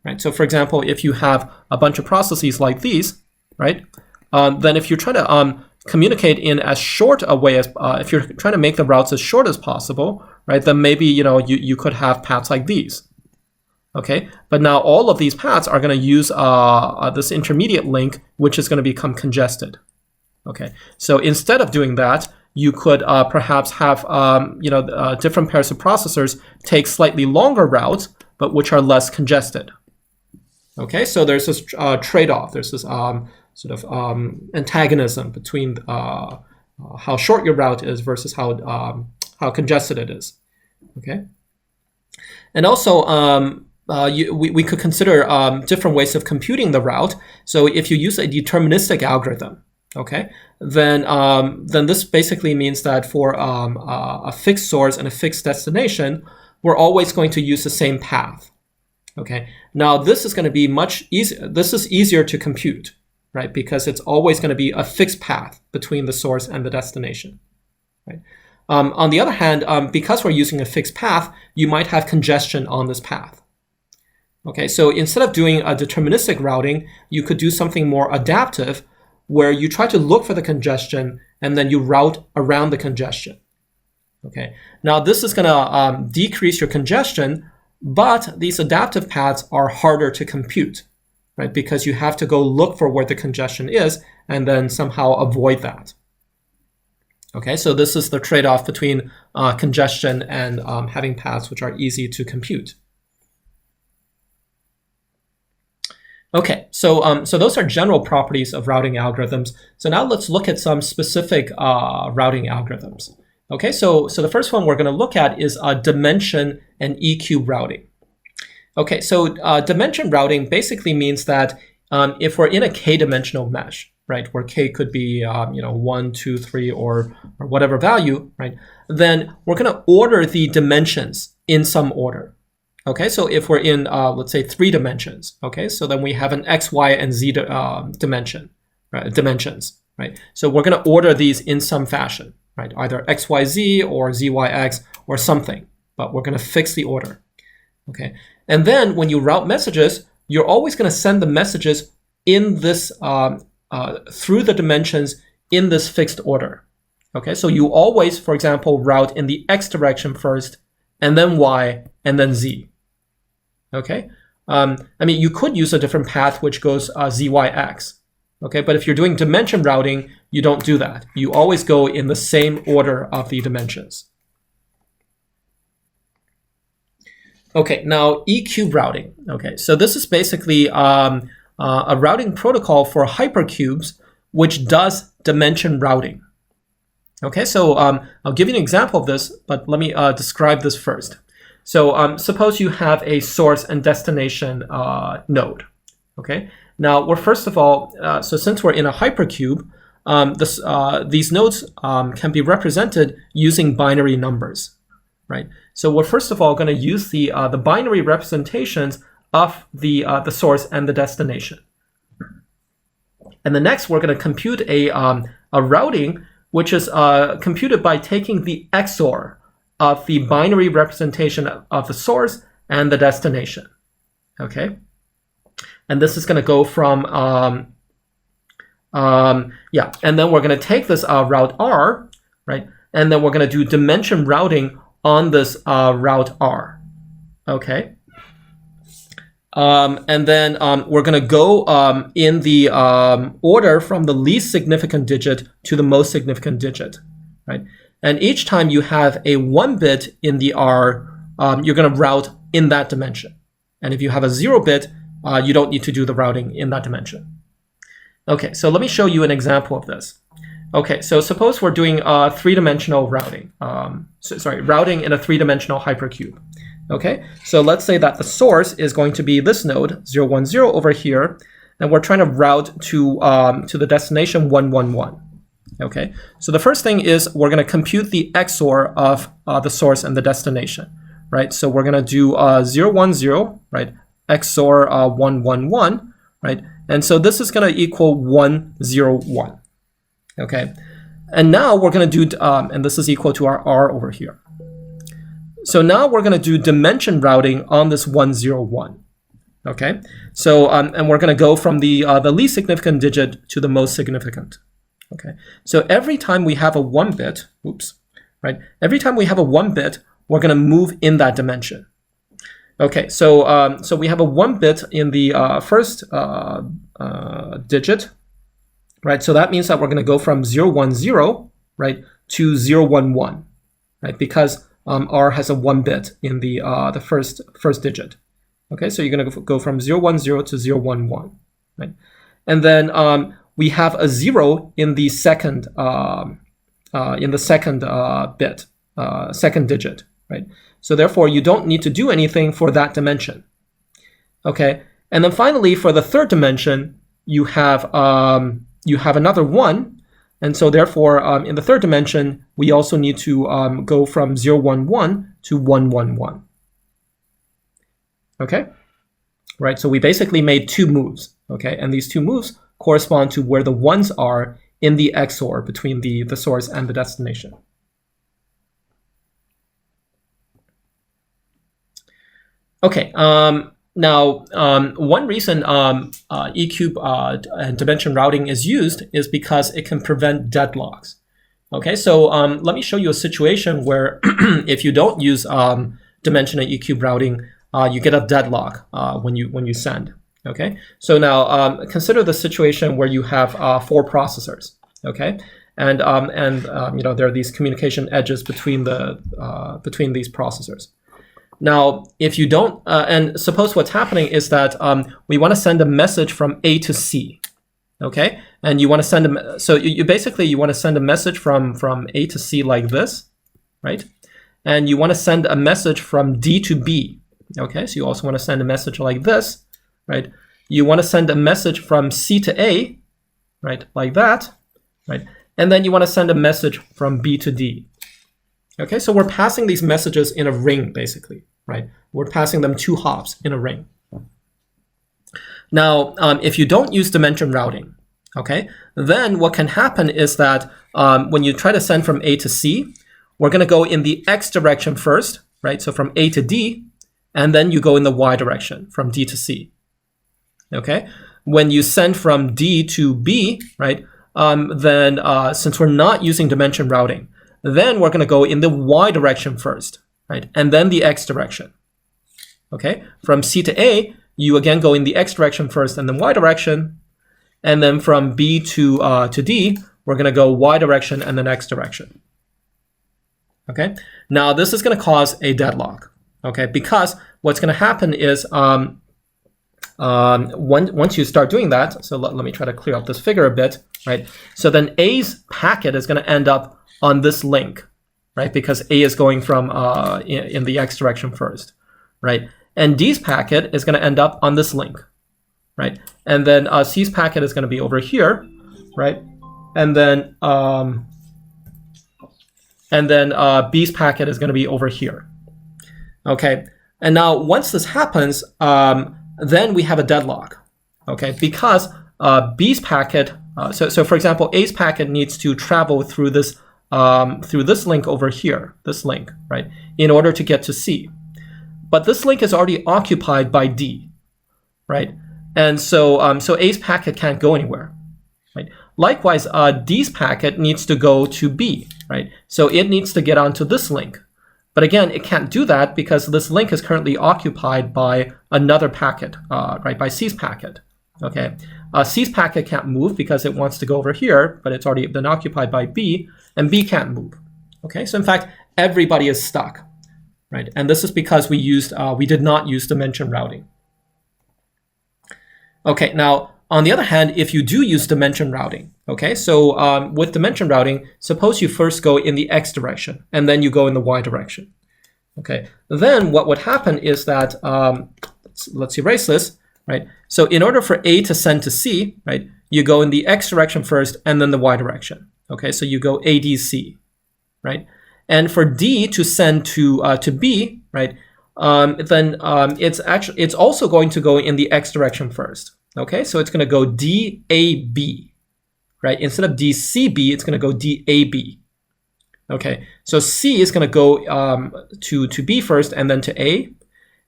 right? So for example, if you have a bunch of processes like these, right, then if you're trying to communicate in as short a way as, if you're trying to make the routes as short as possible, right, then maybe you could have paths like these. Okay, but now all of these paths are going to use this intermediate link, which is going to become congested. Okay, so instead of doing that, you could perhaps have different pairs of processors take slightly longer routes, but which are less congested. Okay, so there's this trade-off. There's this sort of antagonism between how short your route is versus how congested it is. Okay, and also we could consider different ways of computing the route. So if you use a deterministic algorithm, okay, then this basically means that for a fixed source and a fixed destination, we're always going to use the same path. Okay, now this is going to be much easier. This is easier to compute, right? Because it's always going to be a fixed path between the source and the destination, right? On the other hand, because we're using a fixed path, you might have congestion on this path. Okay, so instead of doing a deterministic routing, you could do something more adaptive, where you try to look for the congestion and then you route around the congestion. Okay, now this is going to decrease your congestion, but these adaptive paths are harder to compute, right? Because you have to go look for where the congestion is and then somehow avoid that. Okay, so this is the trade-off between congestion and having paths which are easy to compute. Okay, so those are general properties of routing algorithms. So now let's look at some specific routing algorithms. Okay, so the first one we're going to look at is dimension and EQ routing. Okay, so dimension routing basically means that if we're in a k-dimensional mesh, right, where k could be 1, 2, 3, or whatever value, right, then we're going to order the dimensions in some order. Okay, so if we're in, let's say, 3 dimensions, okay, so then we have an x, y, and z dimensions, right? So we're going to order these in some fashion, right? Either x, y, z, or z, y, x, or something, but we're going to fix the order, okay? And then when you route messages, you're always going to send the messages in this, through the dimensions in this fixed order, okay? So you always, for example, route in the x direction first, and then y, and then z. Okay, I mean, you could use a different path which goes ZYX. Okay, but if you're doing dimension routing, you don't do that. You always go in the same order of the dimensions. Okay, now EQ routing. Okay, so this is basically a routing protocol for hypercubes which does dimension routing. Okay, so I'll give you an example of this, but let me describe this first. So suppose you have a source and destination node. Okay. Now, we're first of all, so since we're in a hypercube, these nodes can be represented using binary numbers, right? So we're first of all going to use the binary representations of the source and the destination, and the next we're going to compute a routing which is computed by taking the XOR of the binary representation of the source and the destination, okay? And this is going to go from, and then we're going to take this route R, right? And then we're going to do dimension routing on this route R, okay? And then we're going to go in the order from the least significant digit to the most significant digit, right? And each time you have a 1 bit in the R, you're going to route in that dimension. And if you have a 0 bit, you don't need to do the routing in that dimension. Okay, so let me show you an example of this. Okay, so suppose we're doing three-dimensional routing. Routing in a three-dimensional hypercube. Okay, so let's say that the source is going to be this node 0, 1, 0 over here, and we're trying to route to the destination 1, 1, 1. Okay, so the first thing is we're going to compute the XOR of the source and the destination, right? So we're going to do 0, 1, 0, right? XOR 1, 1, 1, right? And so this is going to equal 1, 0, 1. Okay, and now we're going to do, and this is equal to our R over here. So now we're going to do dimension routing on this 1, 0, 1. Okay, so and we're going to go from the least significant digit to the most significant. Okay, so every time we have a 1 bit, right? Every time we have a 1 bit, we're going to move in that dimension. Okay, so so we have a 1 bit in the first digit, right? So that means that we're going to go from 0, 1, 0, right, to 0, 1, 1, right? Because R has a 1 bit in the first digit. Okay, so you're going to go from 0, 1, 0 to 0, 1, 1, right? And then we have a 0 in the second bit, second digit, right? So therefore, you don't need to do anything for that dimension. Okay, and then finally, for the third dimension, you have another 1, and so therefore, in the third dimension, we also need to go from 0, 1, 1 to 1, 1, 1. Okay, right, so we basically made 2 moves, okay, and these 2 moves correspond to where the 1s are in the XOR between the source and the destination. Okay, now one reason E-cube and dimension routing is used is because it can prevent deadlocks. Okay, so let me show you a situation where if you don't use dimension and E-cube routing, you get a deadlock when you send. Okay, so now consider the situation where you have 4 processors. Okay, and you know, there are these communication edges between these processors. Now, if you don't, and suppose what's happening is that we want to send a message from A to C. Okay, and you want to send so you basically want to send a message from A to C like this, right? And you want to send a message from D to B. Okay, so you also want to send a message like this, right? You want to send a message from C to A, right, like that, right? And then you want to send a message from B to D. Okay, so we're passing these messages in a ring, basically, right? We're passing them 2 hops in a ring. Now, if you don't use dimension routing, okay, then what can happen is that when you try to send from A to C, we're going to go in the X direction first, right? So from A to D, and then you go in the Y direction from D to C. Okay, when you send from D to B, right, then since we're not using dimension routing, then we're going to go in the Y direction first, right, and then the X direction. Okay, from C to A, you again go in the X direction first and then Y direction, and then from B to D, we're going to go Y direction and then X direction. Okay, now this is going to cause a deadlock. Okay, because what's going to happen is once you start doing that, so let me try to clear up this figure a bit, right? So then A's packet is going to end up on this link, right? Because A is going from in the X direction first, right? And D's packet is going to end up on this link, right? And then C's packet is going to be over here, right? And then B's packet is going to be over here. Okay, and now once this happens, then we have a deadlock. Okay, because B's packet, so for example, A's packet needs to travel through this link over here, this link, right, in order to get to C. But this link is already occupied by D, right? And so so A's packet can't go anywhere, right? Likewise, D's packet needs to go to B, right? So it needs to get onto this link. But again, it can't do that because this link is currently occupied by another packet, right, by C's packet. Okay, C's packet can't move because it wants to go over here, but it's already been occupied by B, and B can't move. Okay, so in fact, everybody is stuck, right? And this is because we did not use dimension routing. Okay, now on the other hand, if you do use dimension routing, okay, so with dimension routing, suppose you first go in the x direction and then you go in the y direction. Okay, then what would happen is that let's erase this, right? So in order for A to send to C, right, you go in the x direction first and then the y direction. Okay, so you go ADC, right? And for D to send to B, right, then it's also going to go in the x direction first. Okay, so it's going to go DAB, right? Instead of DCB, it's going to go DAB. Okay, so C is going to go to B first and then to A.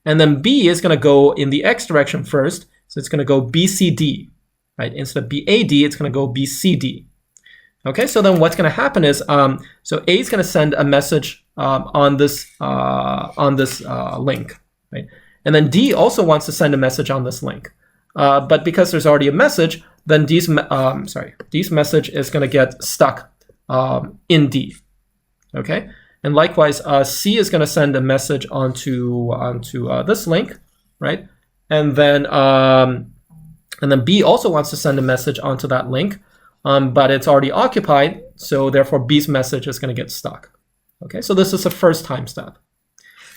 And then B is going to go in the x direction first. So it's going to go BCD, right? Instead of BAD, it's going to go BCD. Okay, so then what's going to happen is, so A is going to send a message on this link, right? And then D also wants to send a message on this link. But because there's already a message, then D's message is going to get stuck in D. Okay, and likewise, C is going to send a message onto this link, right? And then B also wants to send a message onto that link, but it's already occupied, so therefore B's message is going to get stuck. Okay, so this is the first time step.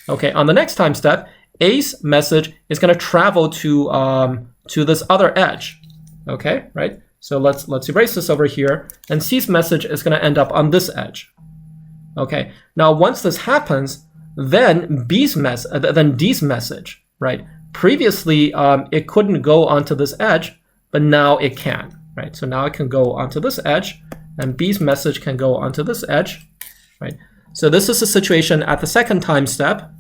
Okay, on the next time step, A's message is going to travel to this other edge. Okay, right? So let's erase this over here, and C's message is going to end up on this edge. Okay, now once this happens, then D's message, right? Previously, it couldn't go onto this edge, but now it can, right? So now it can go onto this edge, and B's message can go onto this edge, right? So this is the situation at the second time step.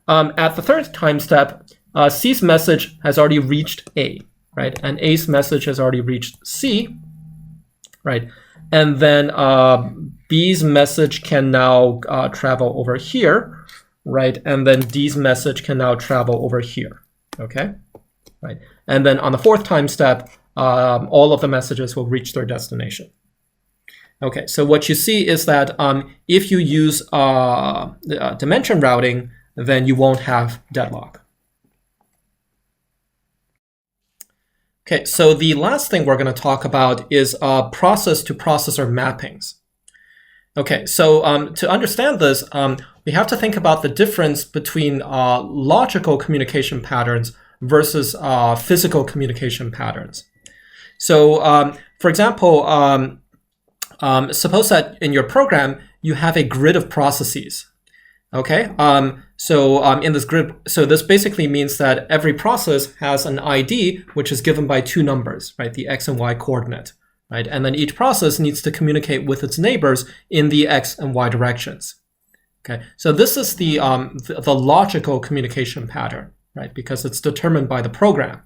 At the third time step, C's message has already reached A, right? And A's message has already reached C, right? And then B's message can now travel over here, right? And then D's message can now travel over here, okay? Right. And then on the fourth time step, all of the messages will reach their destination. Okay, so what you see is that if you use dimension routing, then you won't have deadlock. Okay, so the last thing we're going to talk about is process-to-processor mappings. Okay, so to understand this, we have to think about the difference between logical communication patterns versus physical communication patterns. So, for example, suppose that in your program, you have a grid of processes. Okay, in this grid, so this basically means that every process has an ID, which is given by two numbers, right? The X and Y coordinate, right? And then each process needs to communicate with its neighbors in the X and Y directions. Okay, so this is the logical communication pattern, right? Because it's determined by the program.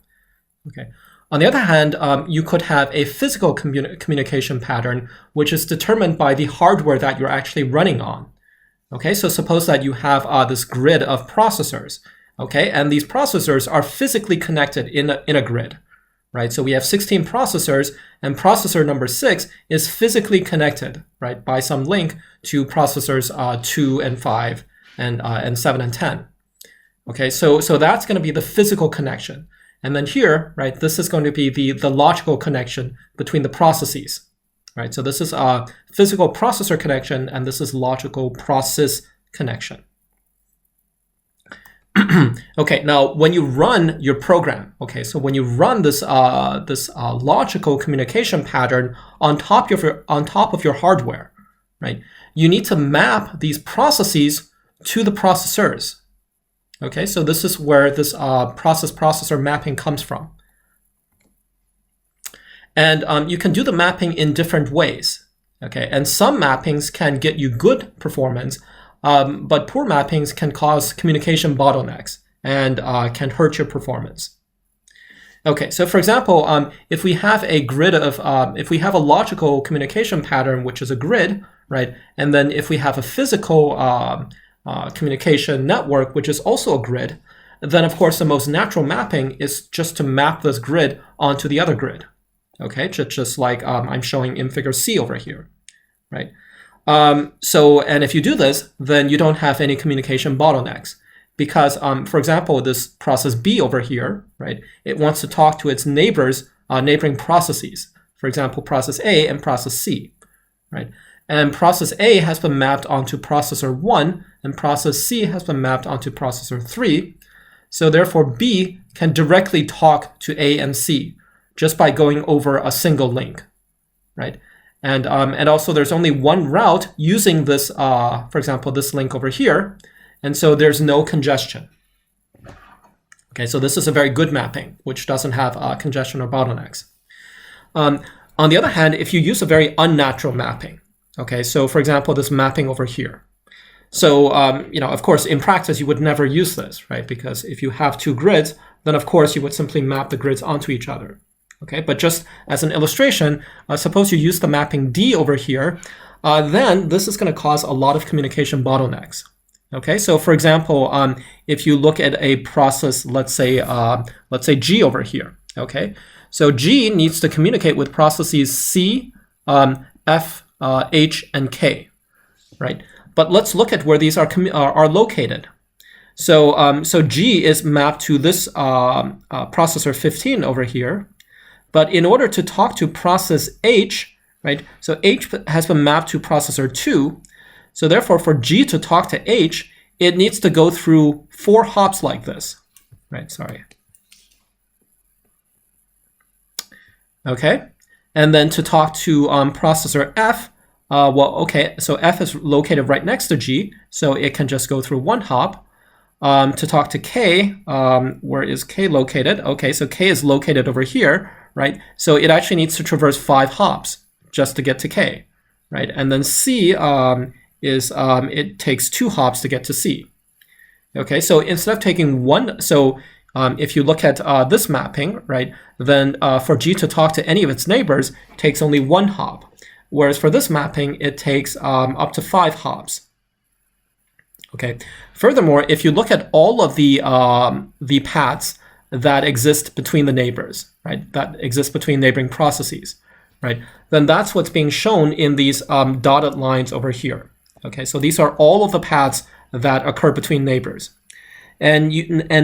Okay. On the other hand, you could have a physical communication pattern, which is determined by the hardware that you're actually running on. Okay, so suppose that you have this grid of processors, okay, and these processors are physically connected in a grid, right? So we have 16 processors, and processor number 6 is physically connected, right, by some link to processors 2 and 5 and 7 and 10. Okay, so that's going to be the physical connection. And then here, right, this is going to be the logical connection between the processes. Right, so this is a physical processor connection, and this is logical process connection. Okay, now when you run your program, okay, so when you run this logical communication pattern on top of your hardware, right, you need to map these processes to the processors. Okay, so this is where this process-processor mapping comes from. And you can do the mapping in different ways, okay? And some mappings can get you good performance, but poor mappings can cause communication bottlenecks and can hurt your performance. Okay, so for example, if we have a grid of, if we have a logical communication pattern, which is a grid, right? And then if we have a physical communication network, which is also a grid, then of course the most natural mapping is just to map this grid onto the other grid. Okay, just like I'm showing in figure C over here, right? And if you do this, then you don't have any communication bottlenecks. because, for example, this process B over here, right, it wants to talk to its neighbors, neighboring processes, for example, process A and process C, right? And process A has been mapped onto processor 1, and process C has been mapped onto processor 3. So therefore, B can directly talk to A and C just by going over a single link, right? And also there's only one route using this, for example, this link over here, and so there's no congestion. Okay, so this is a very good mapping, which doesn't have congestion or bottlenecks. On the other hand, if you use a very unnatural mapping, okay, so for example, this mapping over here. So, of course, in practice, you would never use this, right? Because if you have two grids, then of course you would simply map the grids onto each other. Okay, but just as an illustration, suppose you use the mapping D over here, then this is going to cause a lot of communication bottlenecks. Okay, so for example, if you look at a process, let's say G over here. Okay, so G needs to communicate with processes C, F, H, and K, right? But let's look at where these are located. So G is mapped to this processor 15 over here. But in order to talk to process H, right, so H has been mapped to processor 2. So therefore, for G to talk to H, it needs to go through 4 hops like this, right? Sorry. Okay, and then to talk to processor F, so F is located right next to G, so it can just go through 1 hop. To talk to K, where is K located? Okay, so K is located over here, right? So it actually needs to traverse 5 hops just to get to K, right? And then C it takes 2 hops to get to C. Okay, so instead of taking one, so if you look at this mapping, right, then for G to talk to any of its neighbors, it takes only 1 hop. Whereas for this mapping, it takes up to 5 hops. Okay. Furthermore, if you look at all of the paths that exist between the neighbors, right, that exist between neighboring processes, right, then that's what's being shown in these dotted lines over here. Okay, so these are all of the paths that occur between neighbors, and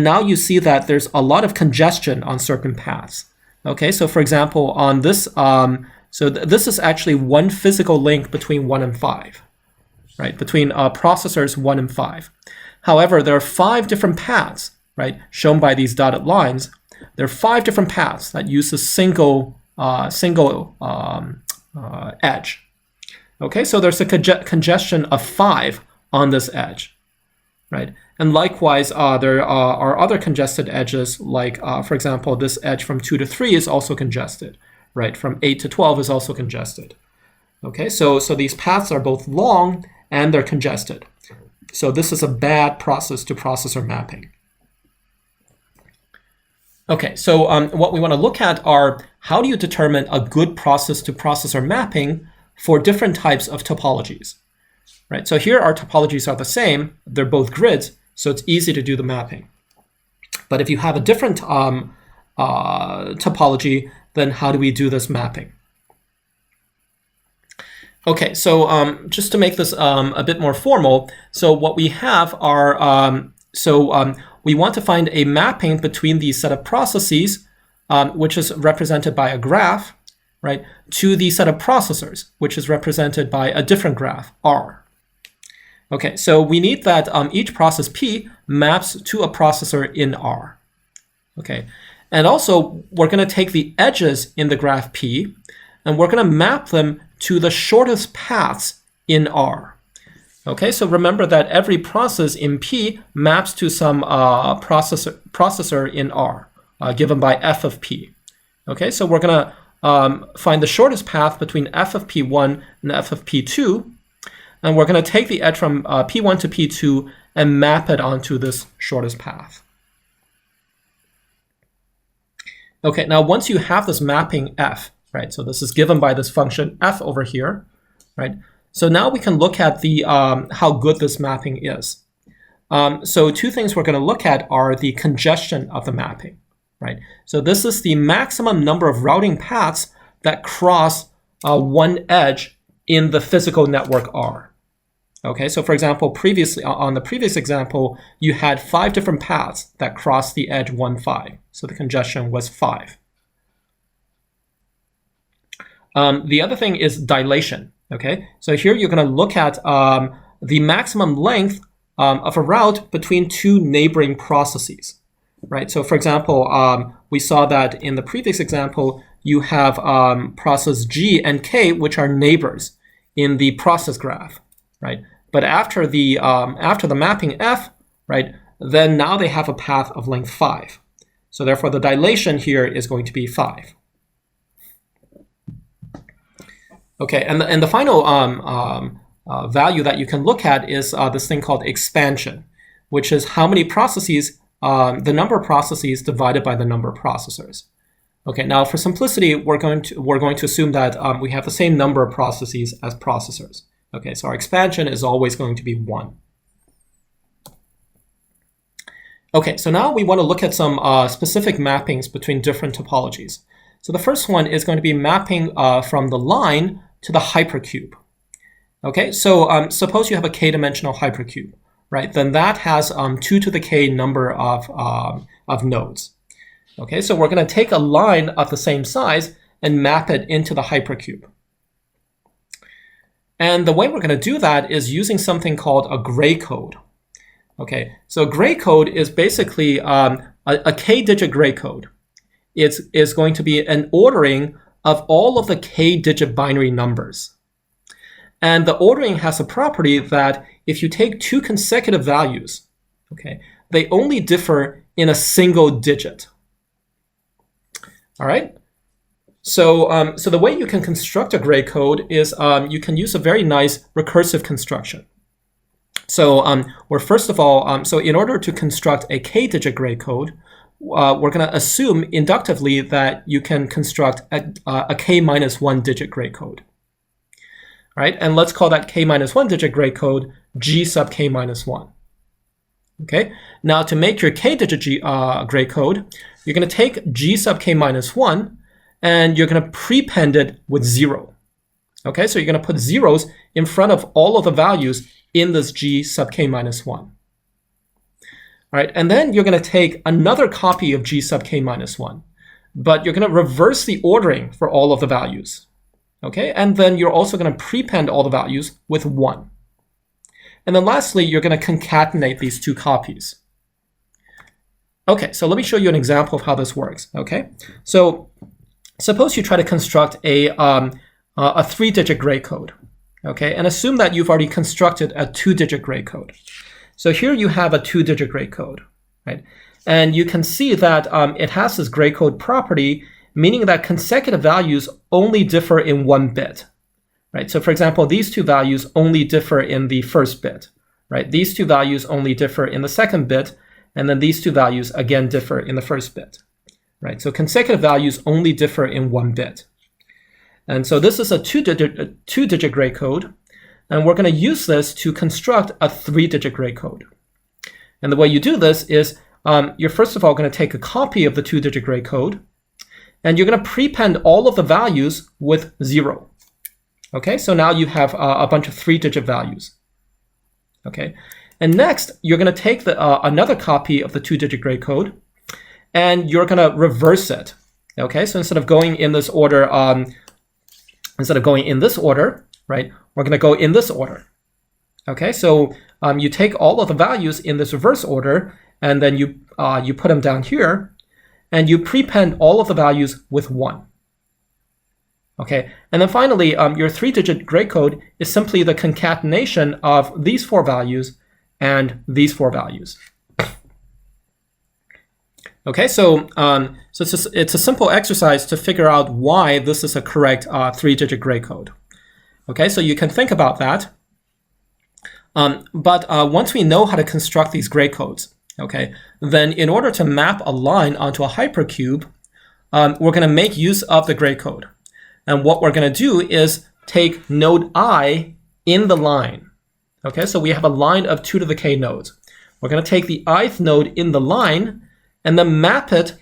now you see that there's a lot of congestion on certain paths. Okay, so for example, on this, this is actually one physical link between 1 and 5. Right, between processors 1 and 5. However, there are 5 different paths, right, shown by these dotted lines. There are 5 different paths that use a single edge. Okay, so there's a congestion of 5 on this edge, right? And likewise, there are other congested edges, like, for example, this edge from 2 to 3 is also congested, right? From 8 to 12 is also congested. Okay, so these paths are both long and they're congested. So this is a bad process-to-processor mapping. Okay, so what we want to look at are how do you determine a good process-to-processor mapping for different types of topologies. Right, so here our topologies are the same. They're both grids, so it's easy to do the mapping. But if you have a different topology, then how do we do this mapping? Okay, so just to make this a bit more formal, so what we have are, we want to find a mapping between the set of processes, which is represented by a graph, right, to the set of processors, which is represented by a different graph, R. Okay, so we need that each process P maps to a processor in R. Okay, and also we're going to take the edges in the graph P, and we're going to map them to the shortest paths in R. Okay, so remember that every process in P maps to some processor in R, given by f of P. Okay, so we're going to find the shortest path between f of P1 and f of P2, and we're going to take the edge from P1 to P2 and map it onto this shortest path. Okay, now once you have this mapping f, right, so this is given by this function f over here, right? So now we can look at the how good this mapping is. So 2 things we're going to look at are the congestion of the mapping, right? So this is the maximum number of routing paths that cross one edge in the physical network R. Okay, so for example, previously on the previous example, you had 5 different paths that crossed the edge 1, 5. So the congestion was 5. The other thing is dilation. Okay, so here you're going to look at the maximum length of a route between two neighboring processes, right? So for example, we saw that in the previous example, you have process G and K, which are neighbors in the process graph, right? But after the mapping F, right, then now they have a path of length 5. So therefore, the dilation here is going to be 5. Okay, and the final value that you can look at is this thing called expansion, which is how many processes, the number of processes divided by the number of processors. Okay, now for simplicity, we're going to assume that we have the same number of processes as processors. Okay, so our expansion is always going to be 1. Okay, so now we want to look at some specific mappings between different topologies. So the first one is going to be mapping from the line to the hypercube. Okay, so suppose you have a k-dimensional hypercube, right? Then that has 2 to the k number of nodes. Okay, so we're going to take a line of the same size and map it into the hypercube. And the way we're going to do that is using something called a gray code. Okay, so gray code is basically a k-digit gray code. It's going to be an ordering of all of the k-digit binary numbers. And the ordering has a property that if you take 2 consecutive values, okay, they only differ in a single digit. All right. So, so the way you can construct a gray code is you can use a very nice recursive construction. So we're first of all, so in order to construct a k-digit gray code, we're going to assume inductively that you can construct a k-1 digit gray code. All right, and let's call that k-1 digit gray code G sub k-1. Okay, now to make your k-digit gray code, you're going to take G sub k-1 and you're going to prepend it with 0. Okay, so you're going to put zeros in front of all of the values in this G sub k-1. All right, and then you're going to take another copy of G sub k-1, but you're going to reverse the ordering for all of the values. Okay, and then you're also going to prepend all the values with 1. And then lastly, you're going to concatenate these 2 copies. Okay, so let me show you an example of how this works. Okay, so suppose you try to construct a 3-digit gray code. Okay, and assume that you've already constructed a 2-digit gray code. So here you have a 2-digit gray code, right? And you can see that it has this gray code property, meaning that consecutive values only differ in 1 bit, right? So for example, these 2 values only differ in the first bit, right? These 2 values only differ in the second bit, and then these 2 values again differ in the first bit, right? So consecutive values only differ in 1 bit. And so this is a 2-digit gray code, and we're going to use this to construct a 3-digit gray code. And the way you do this is you're first of all going to take a copy of the 2-digit gray code, and you're going to prepend all of the values with 0. Okay, so now you have a bunch of 3-digit values. Okay, and next you're going to take another copy of the 2-digit gray code, and you're going to reverse it. Okay, so instead of going in this order, right, we're going to go in this order. Okay, so you take all of the values in this reverse order, and then you put them down here, and you prepend all of the values with 1. Okay, and then finally, your 3-digit gray code is simply the concatenation of these 4 values and these 4 values. Okay, so it's a simple exercise to figure out why this is a correct 3-digit gray code. Okay, so you can think about that. But once we know how to construct these gray codes, okay, then in order to map a line onto a hypercube, we're going to make use of the gray code. And what we're going to do is take node I in the line. Okay, so we have a line of 2 to the k nodes. We're going to take the ith node in the line and then map it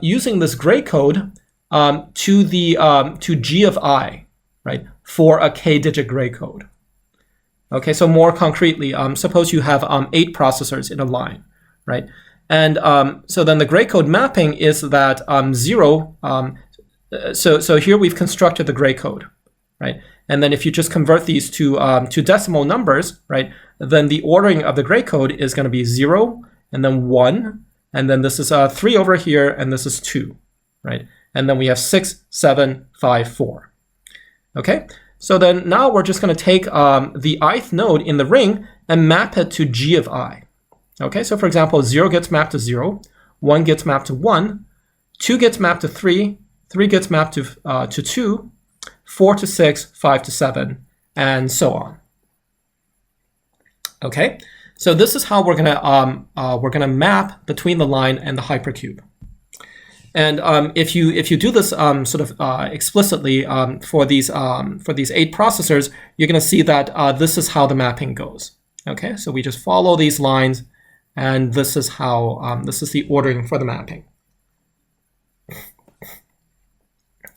using this gray code to G of I, right, for a k-digit gray code. Okay, so more concretely, suppose you have 8 processors in a line, right? And so then the gray code mapping is that 0. So here we've constructed the gray code, right? And then if you just convert these to decimal numbers, right, then the ordering of the gray code is going to be 0, and then 1, and then this is 3 over here, and this is 2, right? And then we have 6, 7, 5, 4. Okay, so then now we're just going to take the ith node in the ring and map it to g of I. Okay, so for example, 0 gets mapped to 0, 1 gets mapped to 1, 2 gets mapped to 3, 3 gets mapped to 2, 4 to 6, 5 to 7, and so on. Okay, so this is how we're gonna map between the line and the hypercube. And if you do this explicitly for these 8 processors, you're gonna see that this is how the mapping goes. Okay, so we just follow these lines, and this is how this is the ordering for the mapping.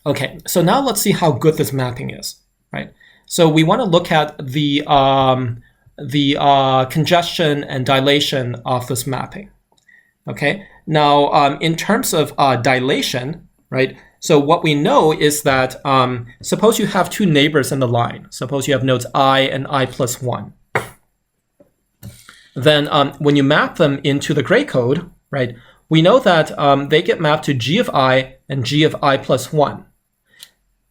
Okay, so now let's see how good this mapping is, right? So we want to look at the congestion and dilation of this mapping. Okay, now in terms of dilation, right? So what we know is that suppose you have 2 neighbors in the line. Suppose you have nodes I and I plus 1. Then when you map them into the gray code, right? We know that they get mapped to g of I and g of I plus 1.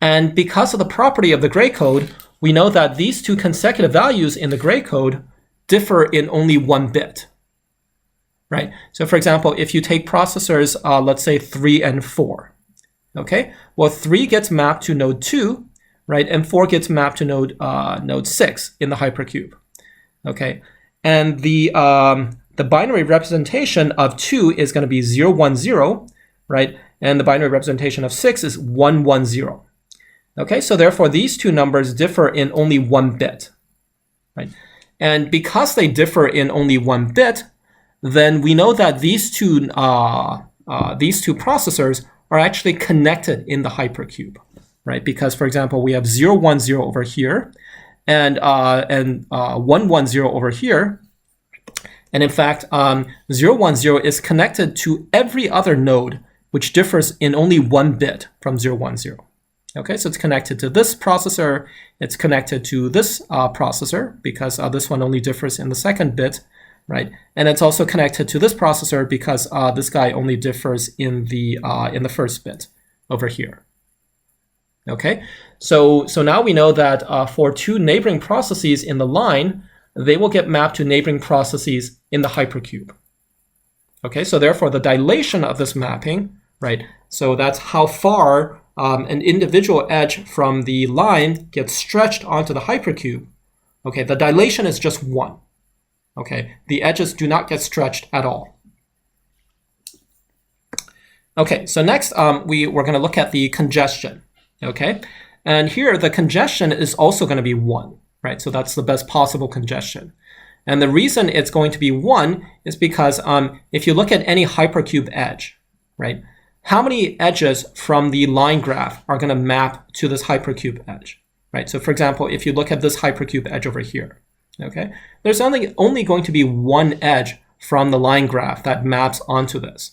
And because of the property of the gray code, we know that these 2 consecutive values in the gray code differ in only 1 bit, right? So for example, if you take processors, let's say 3 and 4, okay? Well, 3 gets mapped to node 2, right? And 4 gets mapped to node 6 in the hypercube, okay? And the binary representation of 2 is going to be 0, 1, 0, right? And the binary representation of 6 is 1, 1, 0. Okay, so therefore these 2 numbers differ in only 1 bit, right? And because they differ in only 1 bit, then we know that these two processors are actually connected in the hypercube, right? Because, for example, we have 0, 1, 0 over here, and 1, 1, 0 over here. And in fact, 0, 1, 0 is connected to every other node, which differs in only 1 bit from 0, 1, 0. Okay, so it's connected to this processor, it's connected to this processor, because this one only differs in the 2nd bit, right? And it's also connected to this processor because this guy only differs in the 1st bit over here. Okay, so now we know that for 2 neighboring processes in the line, they will get mapped to neighboring processes in the hypercube. Okay, so therefore the dilation of this mapping, right? So that's how far an individual edge from the line gets stretched onto the hypercube. Okay, the dilation is just 1. Okay, the edges do not get stretched at all. Okay, so next we're going to look at the congestion. Okay, and here the congestion is also going to be 1, right? So that's the best possible congestion. And the reason it's going to be 1 is because if you look at any hypercube edge, right? How many edges from the line graph are going to map to this hypercube edge, right? So for example, if you look at this hypercube edge over here, okay, there's only going to be 1 edge from the line graph that maps onto this,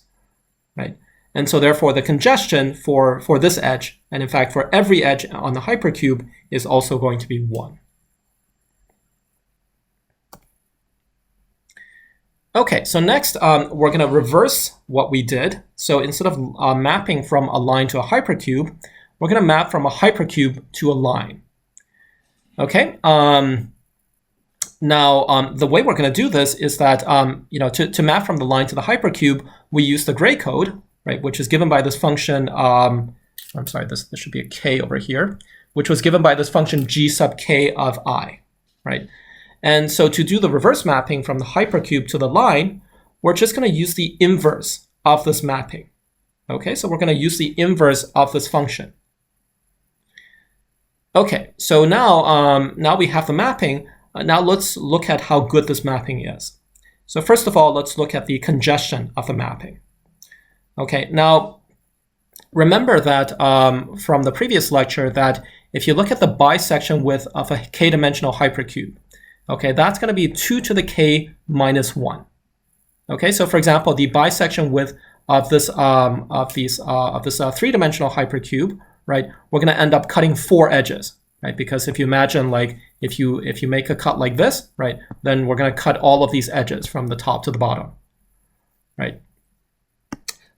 right? And so therefore the congestion for this edge, and in fact for every edge on the hypercube, is also going to be 1. Okay, so next we're going to reverse what we did. So instead of mapping from a line to a hypercube, we're going to map from a hypercube to a line. Okay, now the way we're going to do this is that to map from the line to the hypercube, we use the gray code, right, which is given by this function. I'm sorry, this should be a k over here, which was given by this function g sub k of I, right? And so to do the reverse mapping from the hypercube to the line, we're just going to use the inverse of this mapping. Okay, so we're going to use the inverse of this function. Okay, so now we have the mapping. Now let's look at how good this mapping is. So first of all, let's look at the congestion of the mapping. Okay, now remember that from the previous lecture that if you look at the bisection width of a k-dimensional hypercube, okay, that's going to be 2 to the k minus 1. Okay, so for example, the bisection width of this three-dimensional hypercube, right? We're going to end up cutting 4 edges, right? Because if you imagine, like, if you make a cut like this, right, then we're going to cut all of these edges from the top to the bottom, right?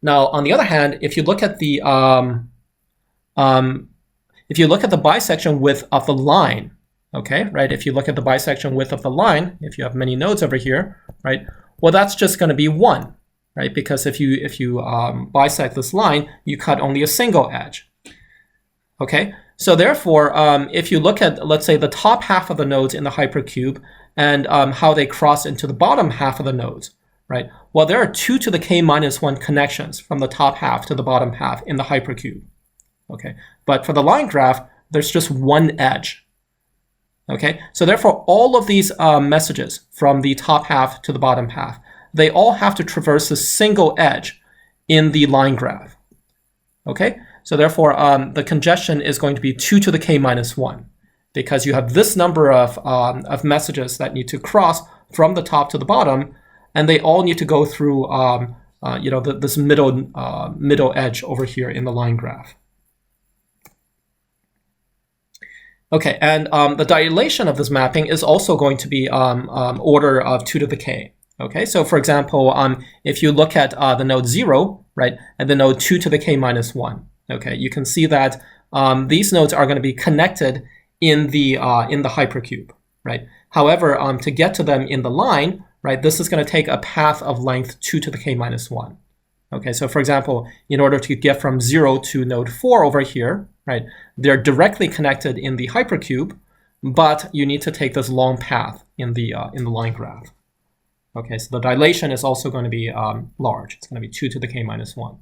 Now, on the other hand, if you look at the bisection width of the line, okay, right? If you look at the bisection width of the line, if you have many nodes over here, right? Well, that's just going to be 1, right? Because if you bisect this line, you cut only a single edge. Okay, so therefore, if you look at, let's say, the top half of the nodes in the hypercube and how they cross into the bottom half of the nodes, right? Well, there are 2 to the k minus 1 connections from the top half to the bottom half in the hypercube. Okay, but for the line graph, there's just 1 edge. Okay, so therefore, all of these messages from the top half to the bottom half, they all have to traverse a single edge in the line graph. Okay, so therefore, the congestion is going to be 2 to the k minus 1, because you have this number of messages that need to cross from the top to the bottom, and they all need to go through this middle edge over here in the line graph. Okay, and the dilation of this mapping is also going to be order of 2 to the k. Okay, so for example, if you look at the node 0, right, and the node 2 to the k minus 1, okay, you can see that these nodes are going to be connected in the hypercube, right? However, to get to them in the line, right, this is going to take a path of length 2 to the k minus 1. Okay, so for example, in order to get from 0 to node 4 over here, right, they're directly connected in the hypercube, but you need to take this long path in the line graph. Okay, so the dilation is also going to be large. It's going to be 2 to the k minus 1.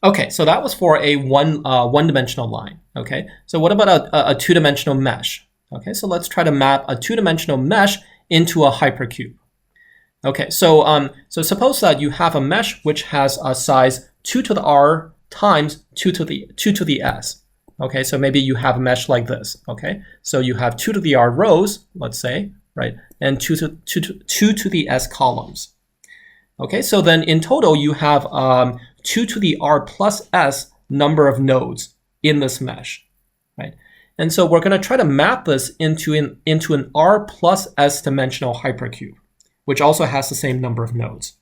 Okay, so that was for a one-dimensional line. Okay, so what about a two-dimensional mesh? Okay, so let's try to map a two-dimensional mesh into a hypercube. Okay, so suppose that you have a mesh which has a size 2 to the r times 2 to the s. Okay, so maybe you have a mesh like this. Okay, so you have 2 to the r rows, let's say, right, and 2 to the s columns. Okay, so then in total you have 2 to the r plus s number of nodes in this mesh, right? And so we're going to try to map this into an r plus s dimensional hypercube, which also has the same number of nodes.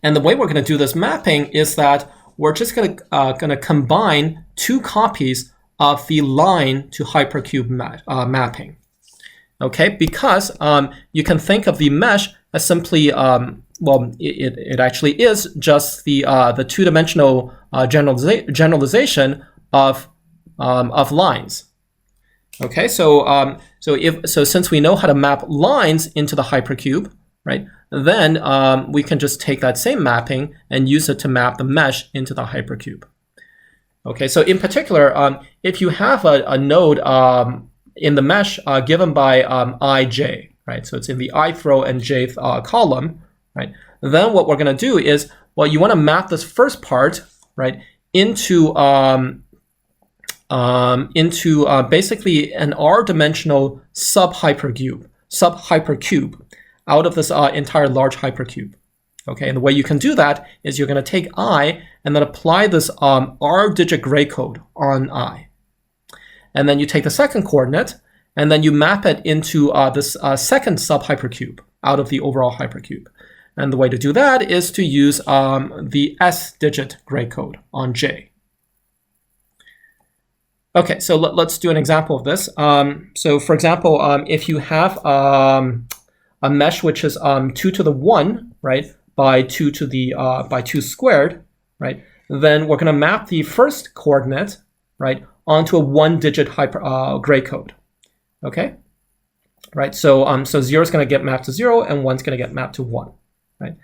And the way we're going to do this mapping is that we're just going to combine 2 copies of the line to hypercube mapping. Okay, because you can think of the mesh as simply, well, it actually is just the two-dimensional generalization of lines. Okay, so since we know how to map lines into the hypercube, right, then we can just take that same mapping and use it to map the mesh into the hypercube. Okay, so in particular, if you have a node in the mesh given by ij, right, so it's in the ith row and jth column, right, then what we're going to do is, well, you want to map this first part, right, into basically an r-dimensional sub-hypercube out of this entire large hypercube. Okay, and the way you can do that is you're going to take I and then apply this r-digit gray code on I. And then you take the second coordinate and then you map it into this second sub-hypercube out of the overall hypercube. And the way to do that is to use the s-digit gray code on J. Okay, so let's do an example of this. So for example, if you have a mesh which is 2 to the 1, right, by 2 to the by 2 squared, right, then we're going to map the first coordinate, right, onto a 1-digit gray code. Okay, right. So 0 is going to get mapped to 0, and 1 is going to get mapped to 1, right?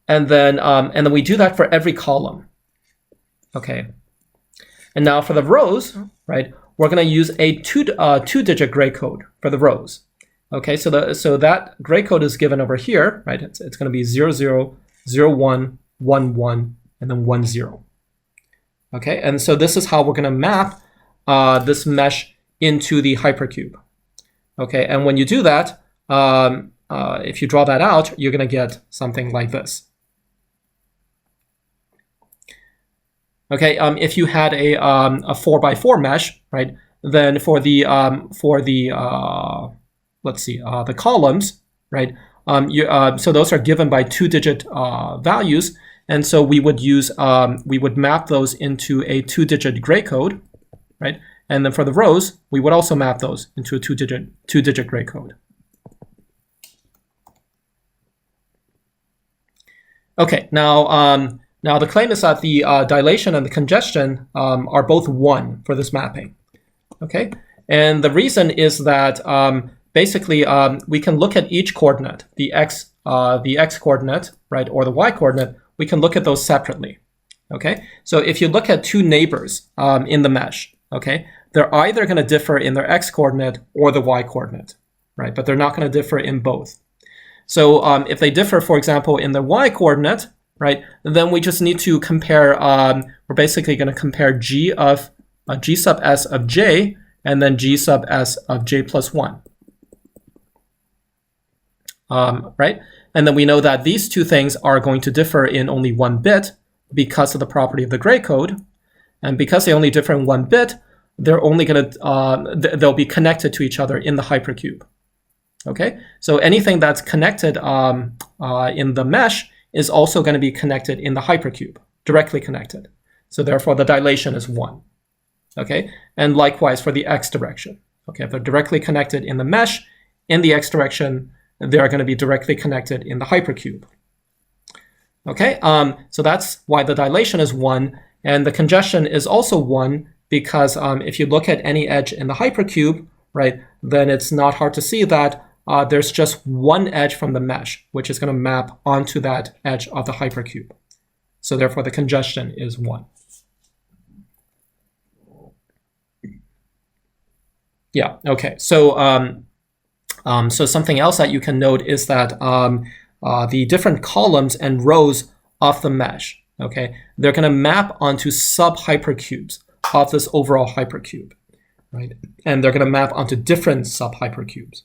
And then we do that for every column. Okay. And now for the rows, right, we're going to use a two-digit gray code for the rows. Okay, so that gray code is given over here, right? It's going to be 0, 0, 0, 1, 1, 1, and then 1, 0. Okay, and so this is how we're going to map this mesh into the hypercube. Okay, and when you do that, if you draw that out, you're going to get something like this. Okay, if you had a 4x4 mesh, right, then for the let's see, the columns, right, so those are given by 2-digit values, and so we would use we would map those into a 2-digit gray code, right, and then for the rows we would also map those into a 2-digit gray code. Okay, now the claim is that the dilation and the congestion are both 1 for this mapping. Okay, and the reason is that basically we can look at each coordinate, the x coordinate, right, or the y coordinate. We can look at those separately. Okay, so if you look at two neighbors in the mesh, okay, they're either going to differ in their x coordinate or the y coordinate, right? But they're not going to differ in both. So if they differ, for example, in the y coordinate, right, then we just need to compare. We're basically going to compare g sub s of j and then g sub s of j plus 1. Right? And then we know that these two things are going to differ in only 1 bit because of the property of the gray code. And because they only differ in 1 bit, they're only going to, they'll be connected to each other in the hypercube. Okay? So anything that's connected in the mesh is also going to be connected in the hypercube, directly connected. So therefore the dilation is 1. Okay? And likewise for the x direction. Okay, if they're directly connected in the mesh, in the x direction, they are going to be directly connected in the hypercube. Okay, so that's why the dilation is 1, and the congestion is also 1 because if you look at any edge in the hypercube, right, then it's not hard to see that there's just one edge from the mesh, which is going to map onto that edge of the hypercube. So therefore the congestion is 1. Yeah, okay, so so something else that you can note is that the different columns and rows of the mesh, okay, they're going to map onto sub-hypercubes of this overall hypercube, right? And they're going to map onto different sub-hypercubes.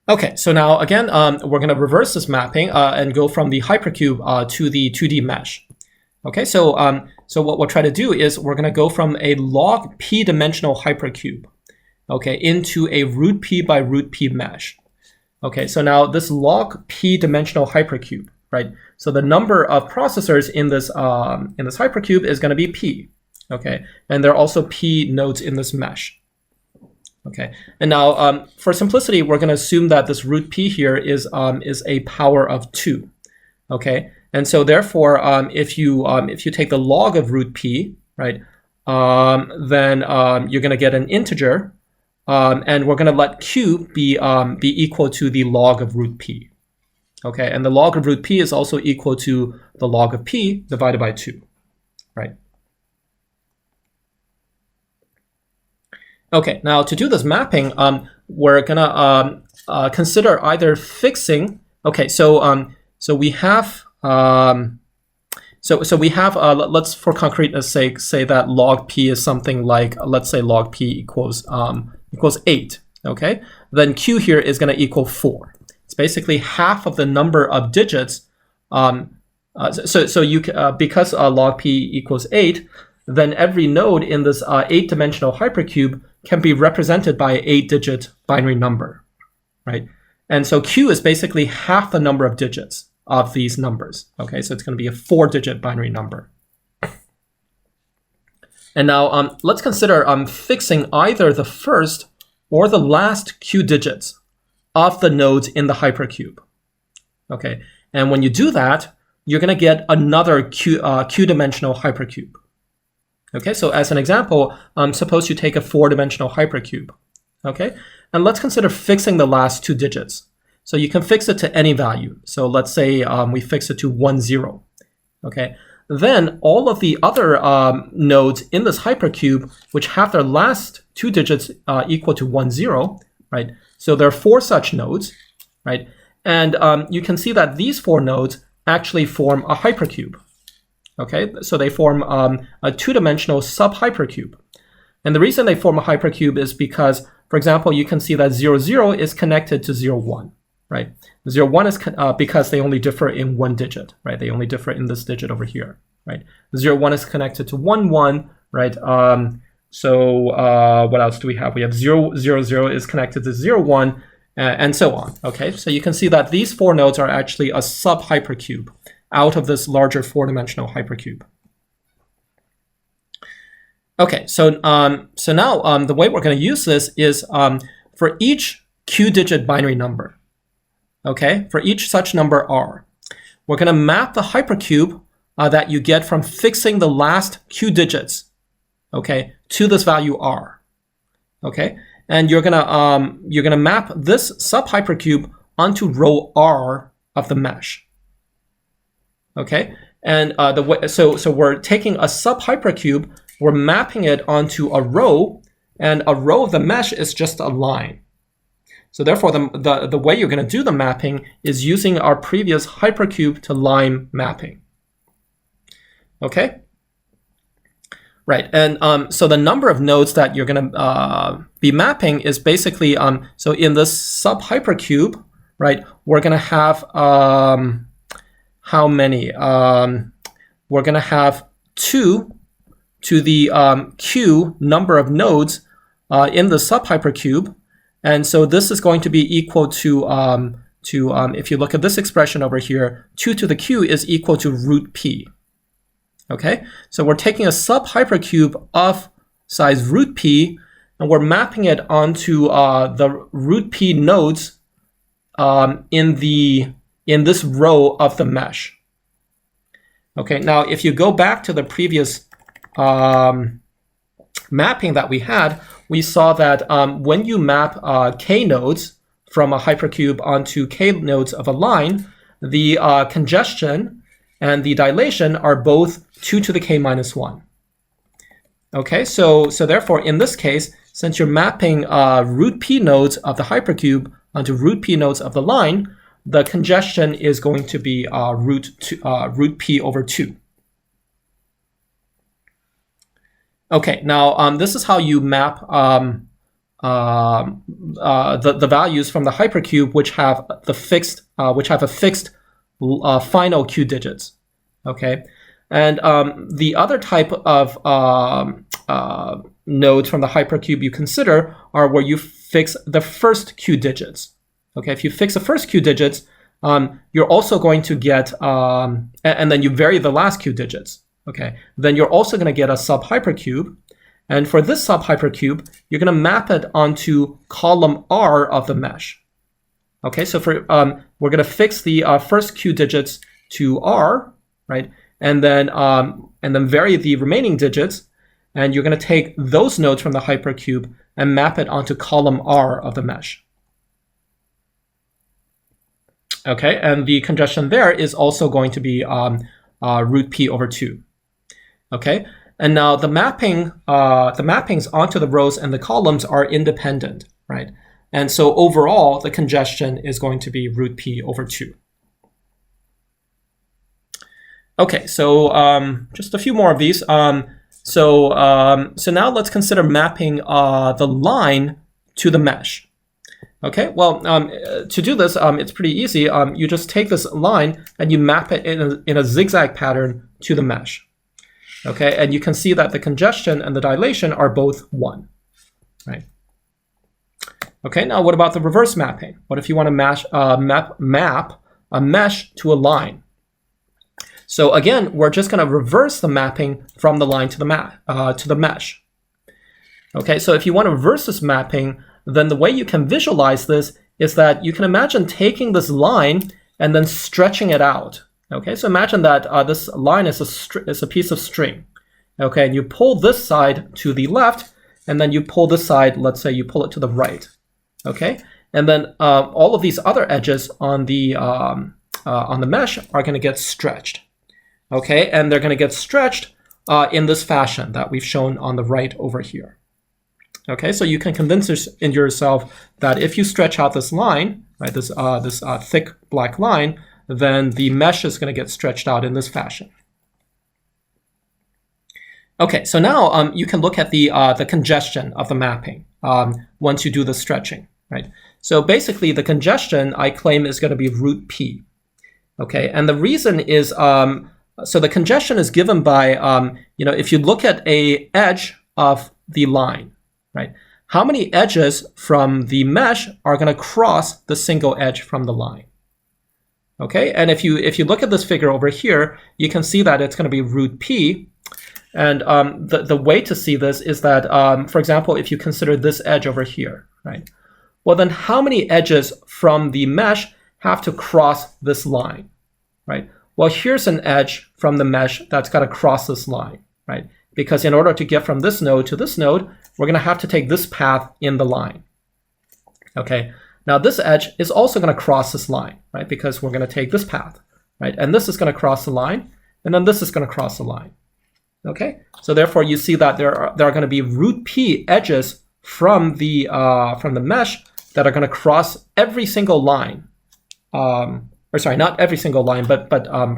Okay, so now again, we're going to reverse this mapping and go from the hypercube to the 2D mesh. Okay, so so what we'll try to do is we're going to go from a log p dimensional hypercube, okay, into a root p by root p mesh. Okay, so now this log p dimensional hypercube, right? So the number of processors in this hypercube is going to be p, okay, and there are also p nodes in this mesh. Okay, and now for simplicity, we're going to assume that this root p here is a power of 2, okay. And so therefore, if you take the log of root p, right, then you're going to get an integer, and we're going to let q be equal to the log of root p. Okay, and the log of root p is also equal to the log of p divided by 2, right? Okay, now to do this mapping, we're going to consider either fixing. Okay, so we have. So we have, let's for concreteness sake say that log p is something like, let's say log p equals 8, okay? Then q here is going to equal 4. It's basically half of the number of digits. So you because log p equals 8, then every node in this 8-dimensional hypercube can be represented by an 8-digit binary number, right? And so q is basically half the number of digits of these numbers. Okay, so it's going to be a 4-digit binary number. And now let's consider fixing either the first or the last q digits of the nodes in the hypercube. Okay, and when you do that, you're going to get another q-dimensional hypercube. Okay, so as an example, suppose you take a 4-dimensional hypercube. Okay, and let's consider fixing the last 2 digits. So you can fix it to any value. So let's say we fix it to 1, 0. Okay. Then all of the other nodes in this hypercube, which have their last 2 digits equal to 1, 0, right? So there are 4 such nodes, right? And you can see that these 4 nodes actually form a hypercube. Okay, so they form a two-dimensional sub-hypercube. And the reason they form a hypercube is because, for example, you can see that 0, 0 is connected to 0, 1, right? 0, 1 is because they only differ in one digit, right? They only differ in this digit over here, right? 0, 1 is connected to 1, 1, right? So what else do we have? We have 0, 0, 0 is connected to 0, 1, and so on, okay? So you can see that these four nodes are actually a sub-hypercube out of this larger four-dimensional hypercube. Okay, so now the way we're going to use this is for each q-digit binary number, okay, for each such number r, we're going to map the hypercube that you get from fixing the last q digits, okay, to this value r, okay, and you're gonna map this sub-hypercube onto row r of the mesh, okay, and so we're taking a sub-hypercube. We're mapping it onto a row, and a row of the mesh is just a line. So therefore, the way you're going to do the mapping is using our previous hypercube to line mapping. Okay? Right, and so the number of nodes that you're going to be mapping is basically, so in this sub-hypercube, right, we're going to have, how many? We're going to have 2 to the q number of nodes in the sub-hypercube. And so this is going to be equal to if you look at this expression over here, 2 to the q is equal to root p. Okay, so we're taking a sub-hypercube of size root p, and we're mapping it onto the root p nodes in this row of the mesh. Okay, now if you go back to the previous mapping that we had, we saw that when you map k nodes from a hypercube onto k nodes of a line, the congestion and the dilation are both 2 to the k minus 1. Okay, so therefore in this case, since you're mapping root p nodes of the hypercube onto root p nodes of the line, the congestion is going to be root p over 2. Okay, now this is how you map the values from the hypercube which have a fixed final q digits. Okay, and the other type of nodes from the hypercube you consider are where you fix the first q digits. Okay, if you fix the first q digits, you're also going to get, and then you vary the last q digits. Okay, then you're also going to get a sub-hypercube. And for this sub-hypercube, you're going to map it onto column R of the mesh. Okay, so for we're going to fix the first q digits to R, right? And then vary the remaining digits. And you're going to take those nodes from the hypercube and map it onto column R of the mesh. Okay, and the congestion there is also going to be root p over 2. Okay, and now the mappings onto the rows and the columns are independent, right? And so overall, the congestion is going to be root p over 2. Okay, so just a few more of these. So now let's consider mapping the line to the mesh. Okay, well, to do this, it's pretty easy. You just take this line and you map it in a zigzag pattern to the mesh. Okay, and you can see that the congestion and the dilation are both 1, right? Okay, now what about the reverse mapping? What if you want to map a mesh to a line? So again, we're just going to reverse the mapping from the line to the mesh. Okay, so if you want to reverse this mapping, then the way you can visualize this is that you can imagine taking this line and then stretching it out. Okay, so imagine that this line is a piece of string. Okay, and you pull this side to the left, and then you pull this side, let's say you pull it to the right. Okay, and then all of these other edges on the mesh are going to get stretched. Okay, and they're going to get stretched in this fashion that we've shown on the right over here. Okay, so you can convince yourself that if you stretch out this line, right, this thick black line, then the mesh is going to get stretched out in this fashion. Okay, so now you can look at the congestion of the mapping once you do the stretching, right? So basically, the congestion I claim is going to be root p. Okay, and the reason is so the congestion is given by if you look at a edge of the line, right? How many edges from the mesh are going to cross the single edge from the line? Okay, and if you look at this figure over here, you can see that it's going to be root p. And the way to see this is that, for example, if you consider this edge over here, right? Well, then how many edges from the mesh have to cross this line, right? Well, here's an edge from the mesh that's got to cross this line, right? Because in order to get from this node to this node, we're going to have to take this path in the line. Okay, now this edge is also going to cross this line, right? Because we're going to take this path, right? And this is going to cross the line, and then this is going to cross the line. Okay, so therefore you see that there are going to be root p edges from the mesh that are going to cross every single line, or sorry, not every single line, but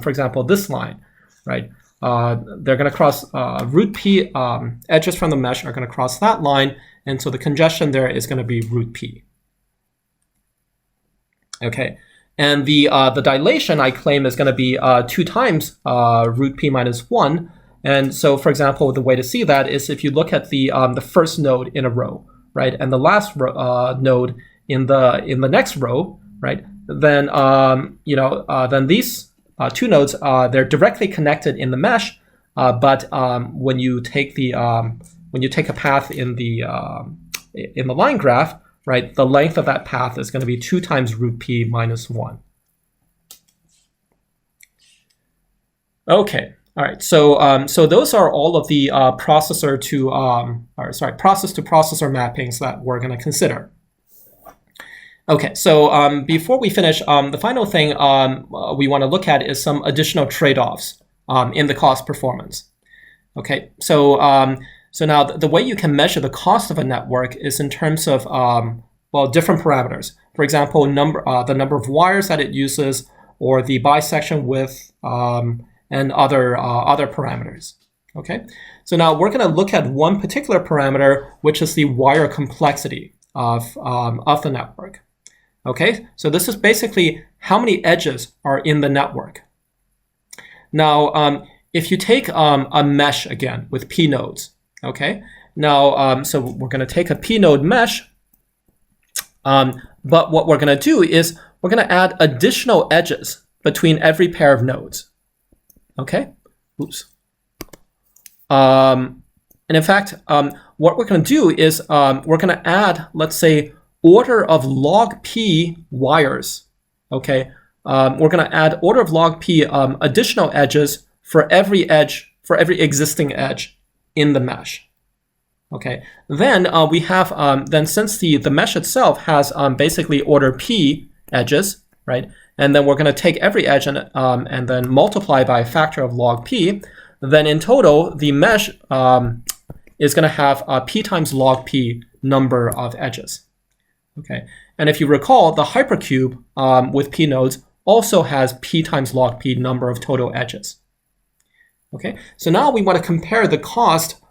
for example this line, right? They're going to cross root p edges from the mesh are going to cross that line, and so the congestion there is going to be root p. Okay, and the dilation I claim is going to be 2 times root p minus 1. And so, for example, the way to see that is if you look at the first node in a row, right, and the last node in the next row, right, then then these 2 nodes they're directly connected in the mesh, but when you take a path in the line graph, right, the length of that path is going to be 2 times root p minus 1. Okay. All right, so those are all of the process to processor mappings that we're going to consider. Okay, so before we finish, the final thing we want to look at is some additional trade-offs in the cost performance. Okay, so now the way you can measure the cost of a network is in terms of different parameters. For example, the number of wires that it uses, or the bisection width, and other parameters. Okay, so now we're going to look at one particular parameter, which is the wire complexity of the network. Okay, so this is basically how many edges are in the network. Now, if you take a mesh again with p nodes, okay, now so we're going to take a p node mesh, but what we're going to do is we're going to add additional edges between every pair of nodes. Okay, oops. And in fact, what we're going to do is we're going to add, let's say, order of log p wires. Okay, we're going to add order of log p additional edges for every existing edge in the mesh. Okay, then we have then since the mesh itself has basically order p edges, right? And then we're going to take every edge and then multiply by a factor of log p. Then in total, the mesh is going to have p times log p number of edges. Okay, and if you recall, the hypercube with p nodes also has p times log p number of total edges. Okay, so now we want to compare the cost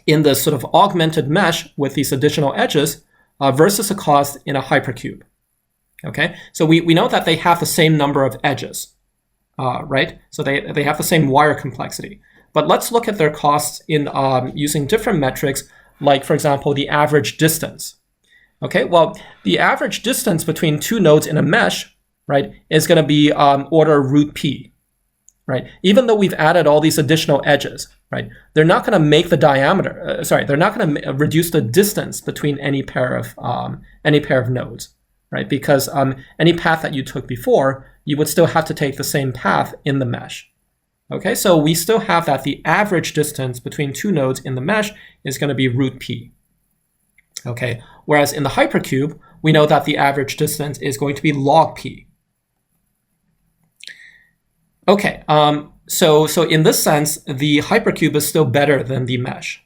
in this sort of augmented mesh with these additional edges versus the cost in a hypercube. Okay, so we know that they have the same number of edges, right? So they have the same wire complexity. But let's look at their costs in using different metrics, like, for example, the average distance. Okay, well, the average distance between 2 nodes in a mesh, right, is going to be order root p, right? Even though we've added all these additional edges, right, they're not going to make the diameter. They're not going to reduce the distance between any pair of nodes. Right, because any path that you took before, you would still have to take the same path in the mesh. Okay, so we still have that the average distance between 2 nodes in the mesh is going to be root p. Okay, whereas in the hypercube, we know that the average distance is going to be log p. Okay, so in this sense, the hypercube is still better than the mesh.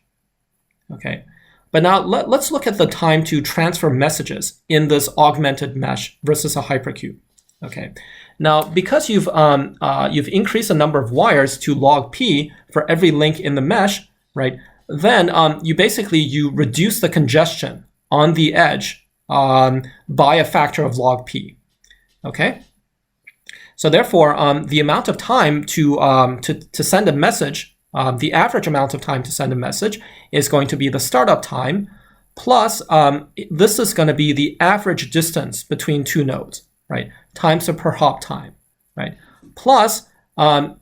Okay. But now let's look at the time to transfer messages in this augmented mesh versus a hypercube. Okay. Now, because you've increased the number of wires to log p for every link in the mesh, right? Then you reduce the congestion on the edge by a factor of log p. Okay. So therefore, the amount of time to send a message, the average amount of time to send a message is going to be the startup time plus this is going to be the average distance between two nodes, right? Times the per hop time, right? Plus, in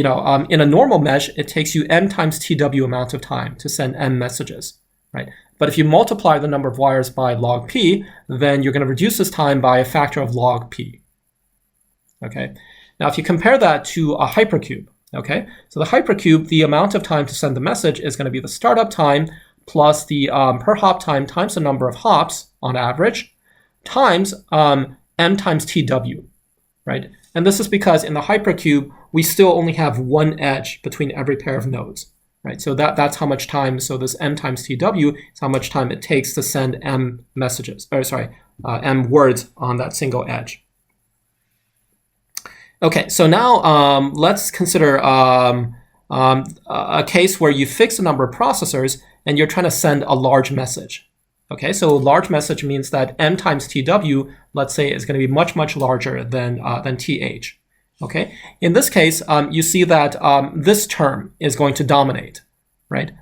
a normal mesh, it takes you m times tw amount of time to send m messages, right? But if you multiply the number of wires by log p, then you're going to reduce this time by a factor of log p. Okay. Now, if you compare that to a hypercube, okay, so the hypercube, the amount of time to send the message is going to be the startup time plus the per hop time times the number of hops on average times m times tw, right? And this is because in the hypercube, we still only have one edge between every pair of nodes, right? So that's how much time, so this m times tw is how much time it takes to send m messages, m words on that single edge. Okay, so now let's consider a case where you fix the number of processors and you're trying to send a large message. Okay, so large message means that m times tw, let's say, is going to be much, much larger than th. Okay, in this case, you see that this term is going to dominate, right?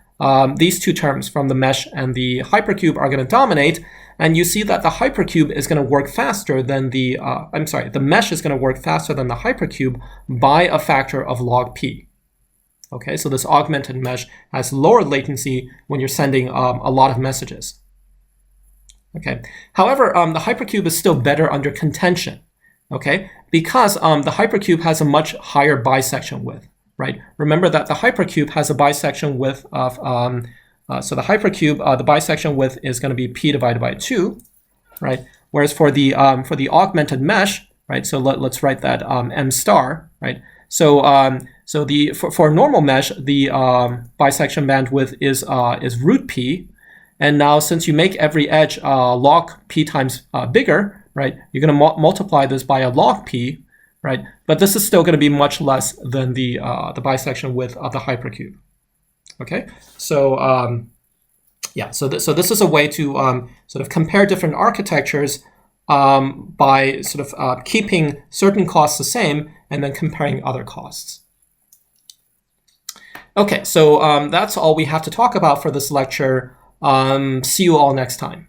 These two terms from the mesh and the hypercube are going to dominate, and you see that the hypercube is going to work faster than the mesh is going to work faster than the hypercube by a factor of log p. Okay, so this augmented mesh has lower latency when you're sending a lot of messages. Okay, however, the hypercube is still better under contention, okay, because the hypercube has a much higher bisection width, right? Remember that the hypercube has a bisection width of, so the hypercube, the bisection width is going to be p divided by 2, right? Whereas for the augmented mesh, right, so let's write that m star, right? So for a normal mesh, the bisection bandwidth is root p, and now since you make every edge log p times bigger, right, you're going to multiply this by a log p, right? But this is still going to be much less than the bisection width of the hypercube. Okay, so so this is a way to sort of compare different architectures by sort of keeping certain costs the same and then comparing other costs. Okay, so that's all we have to talk about for this lecture. See you all next time.